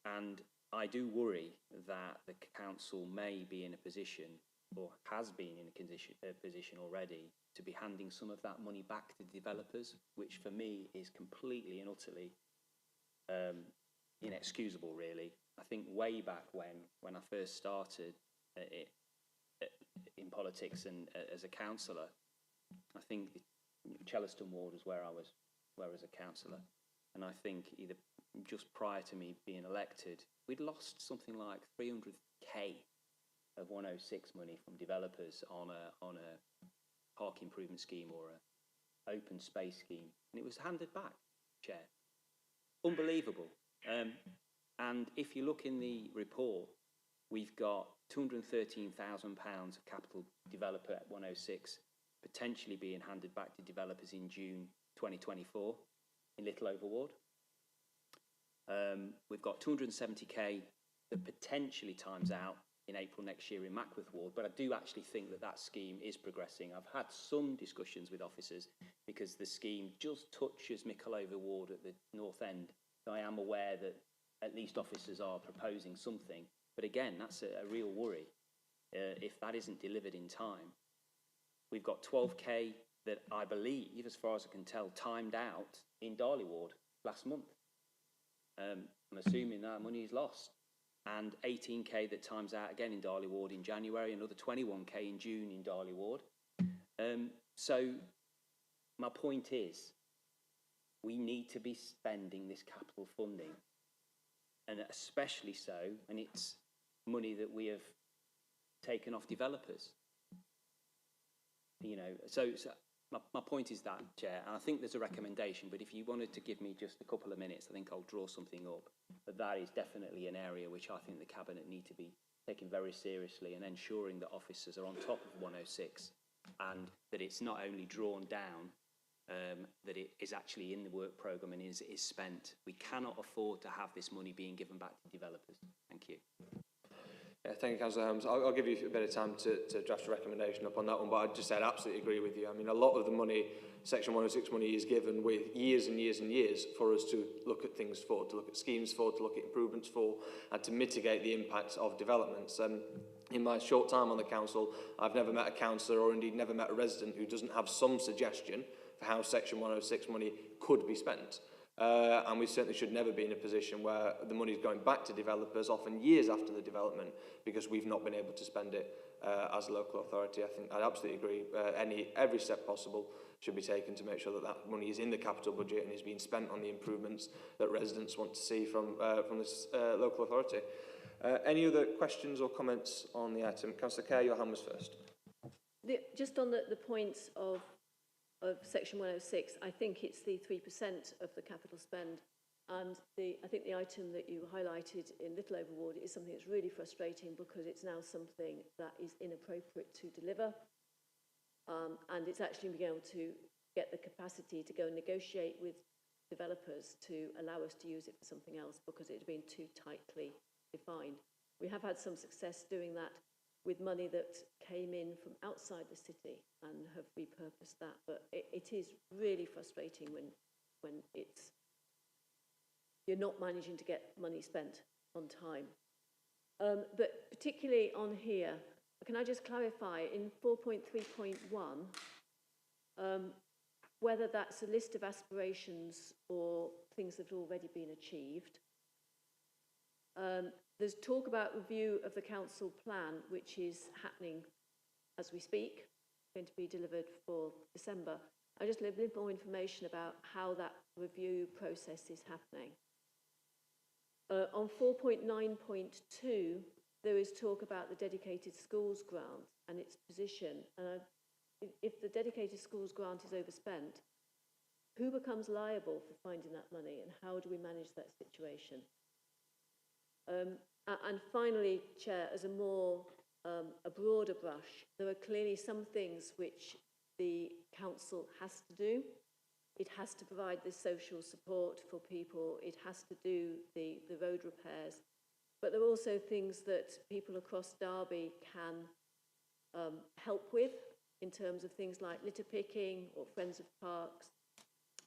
And I do worry that the council may be in a position, or has been in a position already, to be handing some of that money back to developers, which for me is completely and utterly inexcusable, really. I think way back when I first started in politics and as a councillor, I think Chellaston Ward was where I was as a councillor, and I think either just prior to me being elected, we'd lost something like 300k of 106 money from developers on a park improvement scheme or a open space scheme, and it was handed back, Chair. Unbelievable. And if you look in the report, we've got £213,000 of capital developer at 106 potentially being handed back to developers in June 2024 in Little Over Ward. We've got 270k that potentially times out in April next year in Mackworth Ward, but I do actually think that scheme is progressing. I've had some discussions with officers because the scheme just touches Mickleover Ward at the north end, so I am aware that at least officers are proposing something. But again, that's a real worry if that isn't delivered in time. We've got 12k that I believe, as far as I can tell, timed out in Darley Ward last month. I'm assuming that money is lost. And 18k that times out again in Darley Ward in January, another 21k in June in Darley Ward. So my point is, we need to be spending this capital funding, and especially so, and it's money that we have taken off developers. You know, so my point is that, Chair, and I think there's a recommendation, but if you wanted to give me just a couple of minutes, I think I'll draw something up. But that is definitely an area which I think the Cabinet need to be taking very seriously, and ensuring that officers are on top of 106, and that it's not only drawn down, that it is actually in the work programme and is spent. We cannot afford to have this money being given back to developers. Thank you. Yeah, thank you, Councillor Holmes. I'll give you a bit of time to draft a recommendation up on that one, but I'd just say I'd absolutely agree with you. I mean, a lot of the money, Section 106 money, is given with years and years and years for us to look at things for, to look at schemes for, to look at improvements for, and to mitigate the impacts of developments. In my short time on the council, I've never met a councillor, or indeed never met a resident, who doesn't have some suggestion for how Section 106 money could be spent. And we certainly should never be in a position where the money is going back to developers, often years after the development, because we've not been able to spend it as a local authority. I think I'd absolutely agree. Every step possible should be taken to make sure that that money is in the capital budget and is being spent on the improvements that residents want to see from this local authority. Any other questions or comments on the item? Councillor Kerr, your hand was first. Just on the points of Section 106, I think it's the 3% of the capital spend, and I think the item that you highlighted in Littleover Ward is something that's really frustrating, because it's now something that is inappropriate to deliver, and it's actually being able to get the capacity to go and negotiate with developers to allow us to use it for something else, because it had been too tightly defined. We have had some success doing that with money that came in from outside the city and have repurposed that. But it is really frustrating when you're not managing to get money spent on time. But particularly on here, can I just clarify, in 4.3.1, whether that's a list of aspirations or things that have already been achieved? There's talk about review of the council plan, which is happening as we speak, going to be delivered for December. I just need a little more information about how that review process is happening. On 4.9.2, there is talk about the dedicated schools grant and its position. And if the dedicated schools grant is overspent, who becomes liable for finding that money, and how do we manage that situation? And finally, Chair, as a broader brush, there are clearly some things which the council has to do. It has to provide the social support for people. It has to do the road repairs. But there are also things that people across Derby can help with, in terms of things like litter picking or Friends of Parks,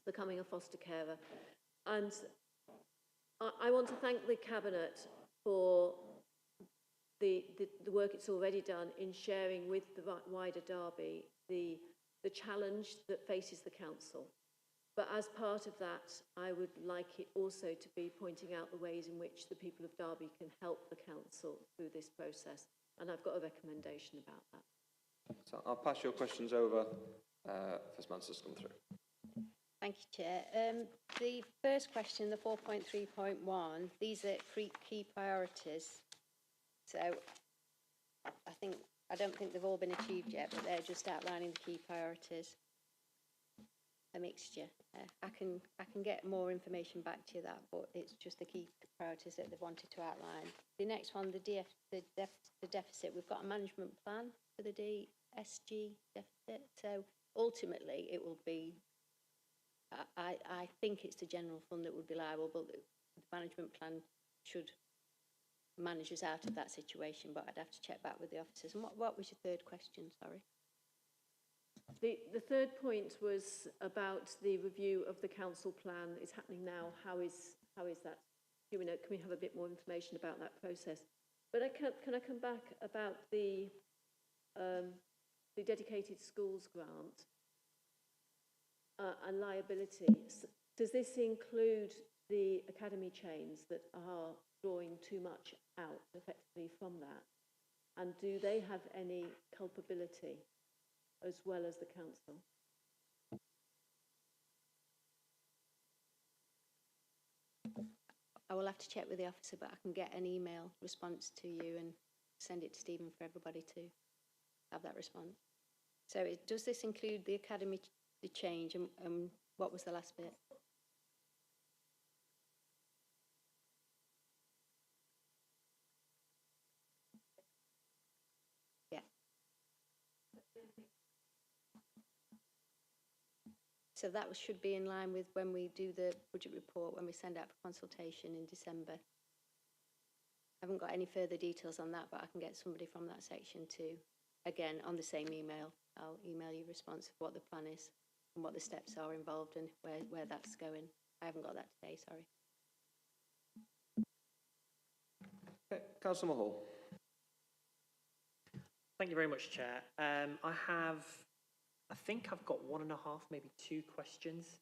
becoming a foster carer. And I want to thank the Cabinet for the work it's already done in sharing with the wider Derby the challenge that faces the council. But as part of that, I would like it also to be pointing out the ways in which the people of Derby can help the council through this process. And I've got a recommendation about that. So I'll pass your questions over for some answers to come through. Thank you, Chair. The first question, the 4.3.1, these are key priorities. So I don't think they've all been achieved yet, but they're just outlining the key priorities. A mixture. I can get more information back to you that, but it's just the key priorities that they've wanted to outline. The next one, the deficit. We've got a management plan for the DSG deficit. So ultimately, it will be. I think it's the general fund that would be liable, but the management plan should manage us out of that situation. But I'd have to check back with the officers. And what was your third question? Sorry. The third point was about the review of the council plan. It's happening now. How is that? Can we have a bit more information about that process? But can I come back about the dedicated schools grant and liability? Does this include the academy chains that are drawing too much out effectively from that? And do they have any culpability as well as the council? I will have to check with the officer, but I can get an email response to you and send it to Stephen for everybody to have that response. So does this include the academy, the change, and what was the last bit? Yeah. So that should be in line with when we do the budget report, when we send out for consultation in December. I haven't got any further details on that, but I can get somebody from that section to, again, on the same email, I'll email you a response of what the plan is and what the steps are involved and where that's going. I haven't got that today, sorry. Okay, Councillor Hall. Thank you very much, Chair. I think I've got 1.5, maybe 2 questions.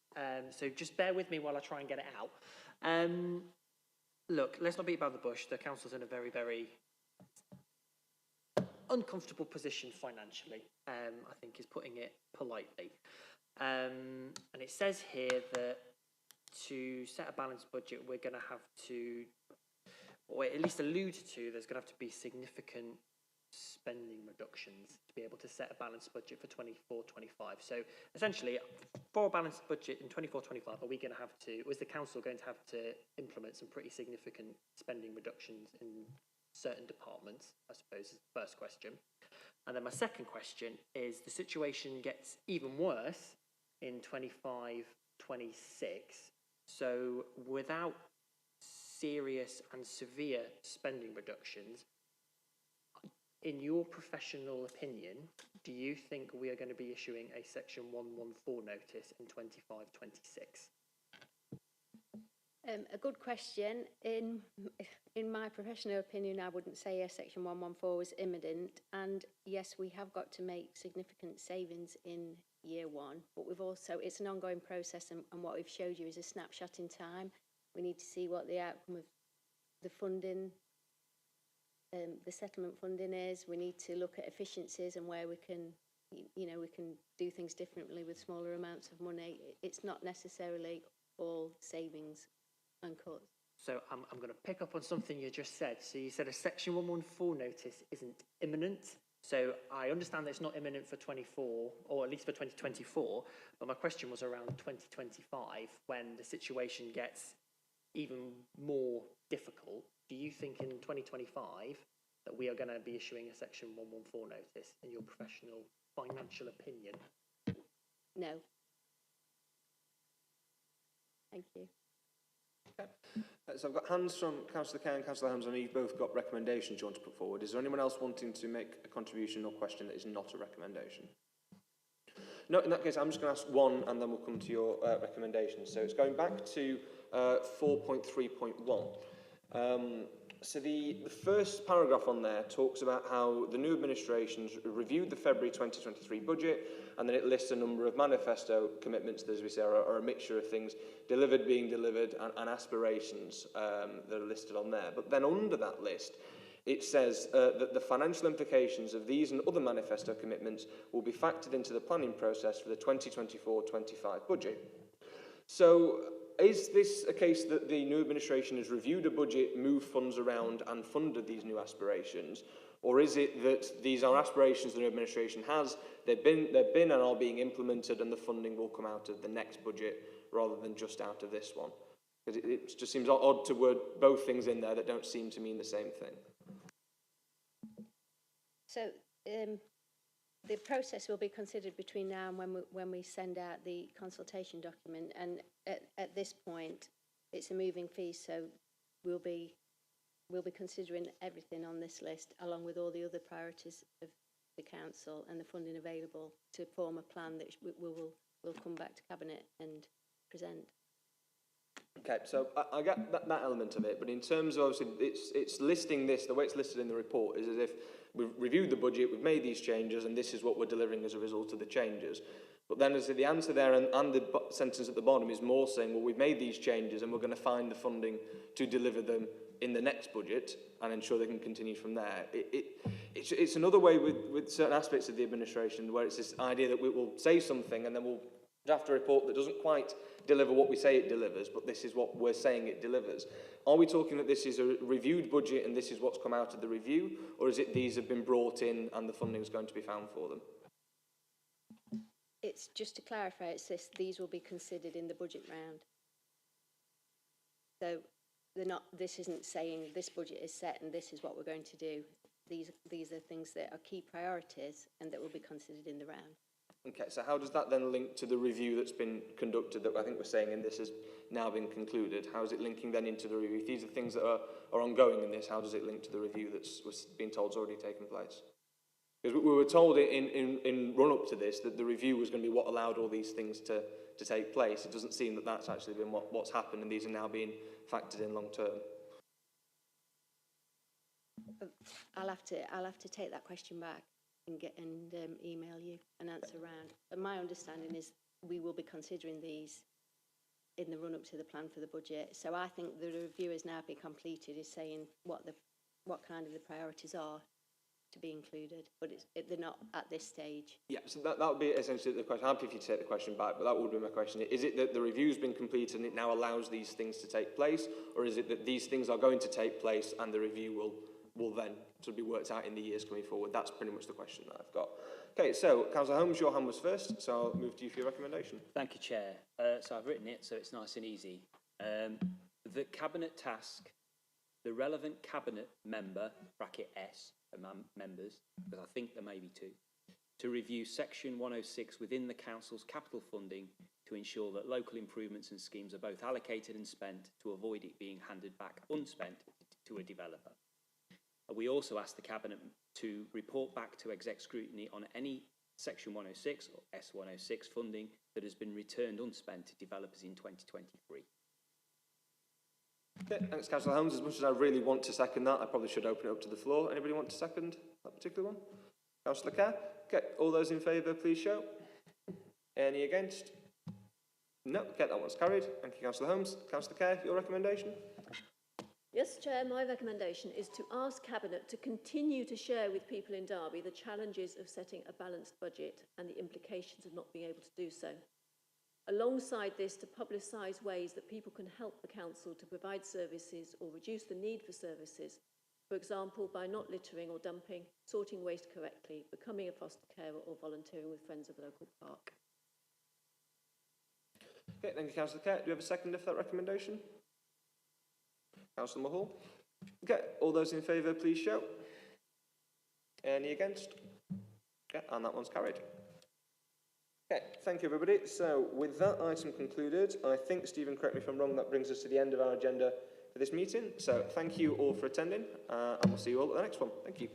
So just bear with me while I try and get it out. Look, let's not beat about the bush. The council's in a very, very uncomfortable position financially, I think is putting it politely. And it says here that to set a balanced budget, we're going to have to, or at least allude to, there's going to have to be significant spending reductions to be able to set a balanced budget for 24-25. So essentially, for a balanced budget in 24-25, are we going to have to, was the council going to have to implement some pretty significant spending reductions in certain departments, I suppose, is the first question. And then my second question is, the situation gets even worse in 25-26. So without serious and severe spending reductions, in your professional opinion, do you think we are going to be issuing a Section 114 notice in 25-26? A good question. In my professional opinion, I wouldn't say a Section 114 was imminent. And yes, we have got to make significant savings in year 1, but we've also, it's an ongoing process, and what we've showed you is a snapshot in time. We need to see what the outcome of the funding, the settlement funding is. We need to look at efficiencies and where we can, we can do things differently with smaller amounts of money. It's not necessarily all savings and cuts. So I'm going to pick up on something you just said. So you said a Section 114 notice isn't imminent. So I understand that it's not imminent for 24, or at least for 2024, but my question was around 2025, when the situation gets even more difficult. Do you think in 2025 that we are going to be issuing a Section 114 notice, in your professional financial opinion? No. Thank you. Okay. So I've got hands from Councillor Kerr and Councillor Holmes. I know you've both got recommendations you want to put forward. Is there anyone else wanting to make a contribution or question that is not a recommendation? No, in that case, I'm just going to ask one and then we'll come to your recommendations. So it's going back to 4.3.1. So the first paragraph on there talks about how the new administration's reviewed the February 2023 budget, and then it lists a number of manifesto commitments that, as we say, are a mixture of things delivered, being delivered, and aspirations that are listed on there. But then under that list, it says that the financial implications of these and other manifesto commitments will be factored into the planning process for the 2024-25 budget. So is this a case that the new administration has reviewed a budget, moved funds around and funded these new aspirations? Or is it that these are aspirations the new administration has, they've been and are being implemented, and the funding will come out of the next budget rather than just out of this one? Because it just seems odd to word both things in there that don't seem to mean the same thing. So the process will be considered between now and when we send out the consultation document, and at this point it's a moving feast, so we'll be considering everything on this list along with all the other priorities of the council and the funding available to form a plan that we'll come back to Cabinet and present. Okay, so I get that element of it, but in terms of, obviously, it's listing this, the way it's listed in the report is as if we've reviewed the budget, we've made these changes, and this is what we're delivering as a result of the changes. But then as the answer there and the sentence at the bottom is more saying, well, we've made these changes and we're going to find the funding to deliver them in the next budget and ensure they can continue from there. It's another way with certain aspects of the administration where it's this idea that we will say something and then we'll draft a report that doesn't quite deliver what we say it delivers, but this is what we're saying it delivers. Are we talking that this is a reviewed budget and this is what's come out of the review, or is it these have been brought in and the funding is going to be found for them? It's just to clarify, it's this, these will be considered in the budget round. So they're not, this isn't saying this budget is set and this is what we're going to do. These are things that are key priorities and that will be considered in the round. Okay, so how does that then link to the review that's been conducted that I think we're saying in this has now been concluded? How is it linking then into the review? If these are things that are ongoing in this, how does it link to the review that's been told has already taken place? Because we were told in run-up to this that the review was going to be what allowed all these things to take place. It doesn't seem that that's actually been what's happened, and these are now being factored in long term. I'll have to take that question back and email you an answer round. And my understanding is we will be considering these in the run-up to the plan for the budget. So I think the review has now been completed, is saying what kind of the priorities are to be included, but they're not at this stage. Yeah, so that would be essentially the question. I'm happy if you take the question back, but that would be my question. Is it that the review's been completed and it now allows these things to take place, or is it that these things are going to take place and the review will then sort of be worked out in the years coming forward? That's pretty much the question that I've got. Okay, so Councillor Holmes, your hand was first, so I'll move to you for your recommendation. Thank you, Chair. So I've written it, so it's nice and easy. The Cabinet task, the relevant Cabinet member, bracket S, members, because I think there may be two, to review Section 106 within the Council's capital funding to ensure that local improvements and schemes are both allocated and spent to avoid it being handed back unspent to a developer. We also asked the Cabinet to report back to Exec Scrutiny on any Section 106 or S106 funding that has been returned unspent to developers in 2023. Okay, thanks, Councillor Holmes. As much as I really want to second that, I probably should open it up to the floor. Anybody want to second that particular one? Councillor Kerr? Okay, all those in favour, please show. Any against? No, okay, that one's carried. Thank you, Councillor Holmes. Councillor Kerr, your recommendation? Yes, Chair, my recommendation is to ask Cabinet to continue to share with people in Derby the challenges of setting a balanced budget and the implications of not being able to do so. Alongside this, to publicise ways that people can help the Council to provide services or reduce the need for services, for example, by not littering or dumping, sorting waste correctly, becoming a foster carer or volunteering with Friends of a Local Park. Okay, thank you, Councillor Kerr. Do we have a seconder for that recommendation? Councillor Mahal? Okay, all those in favour, please show. Any against? Okay, and that one's carried. Okay, thank you, everybody. So, with that item concluded, I think, Stephen, correct me if I'm wrong, that brings us to the end of our agenda for this meeting. So, thank you all for attending, and we'll see you all at the next one. Thank you.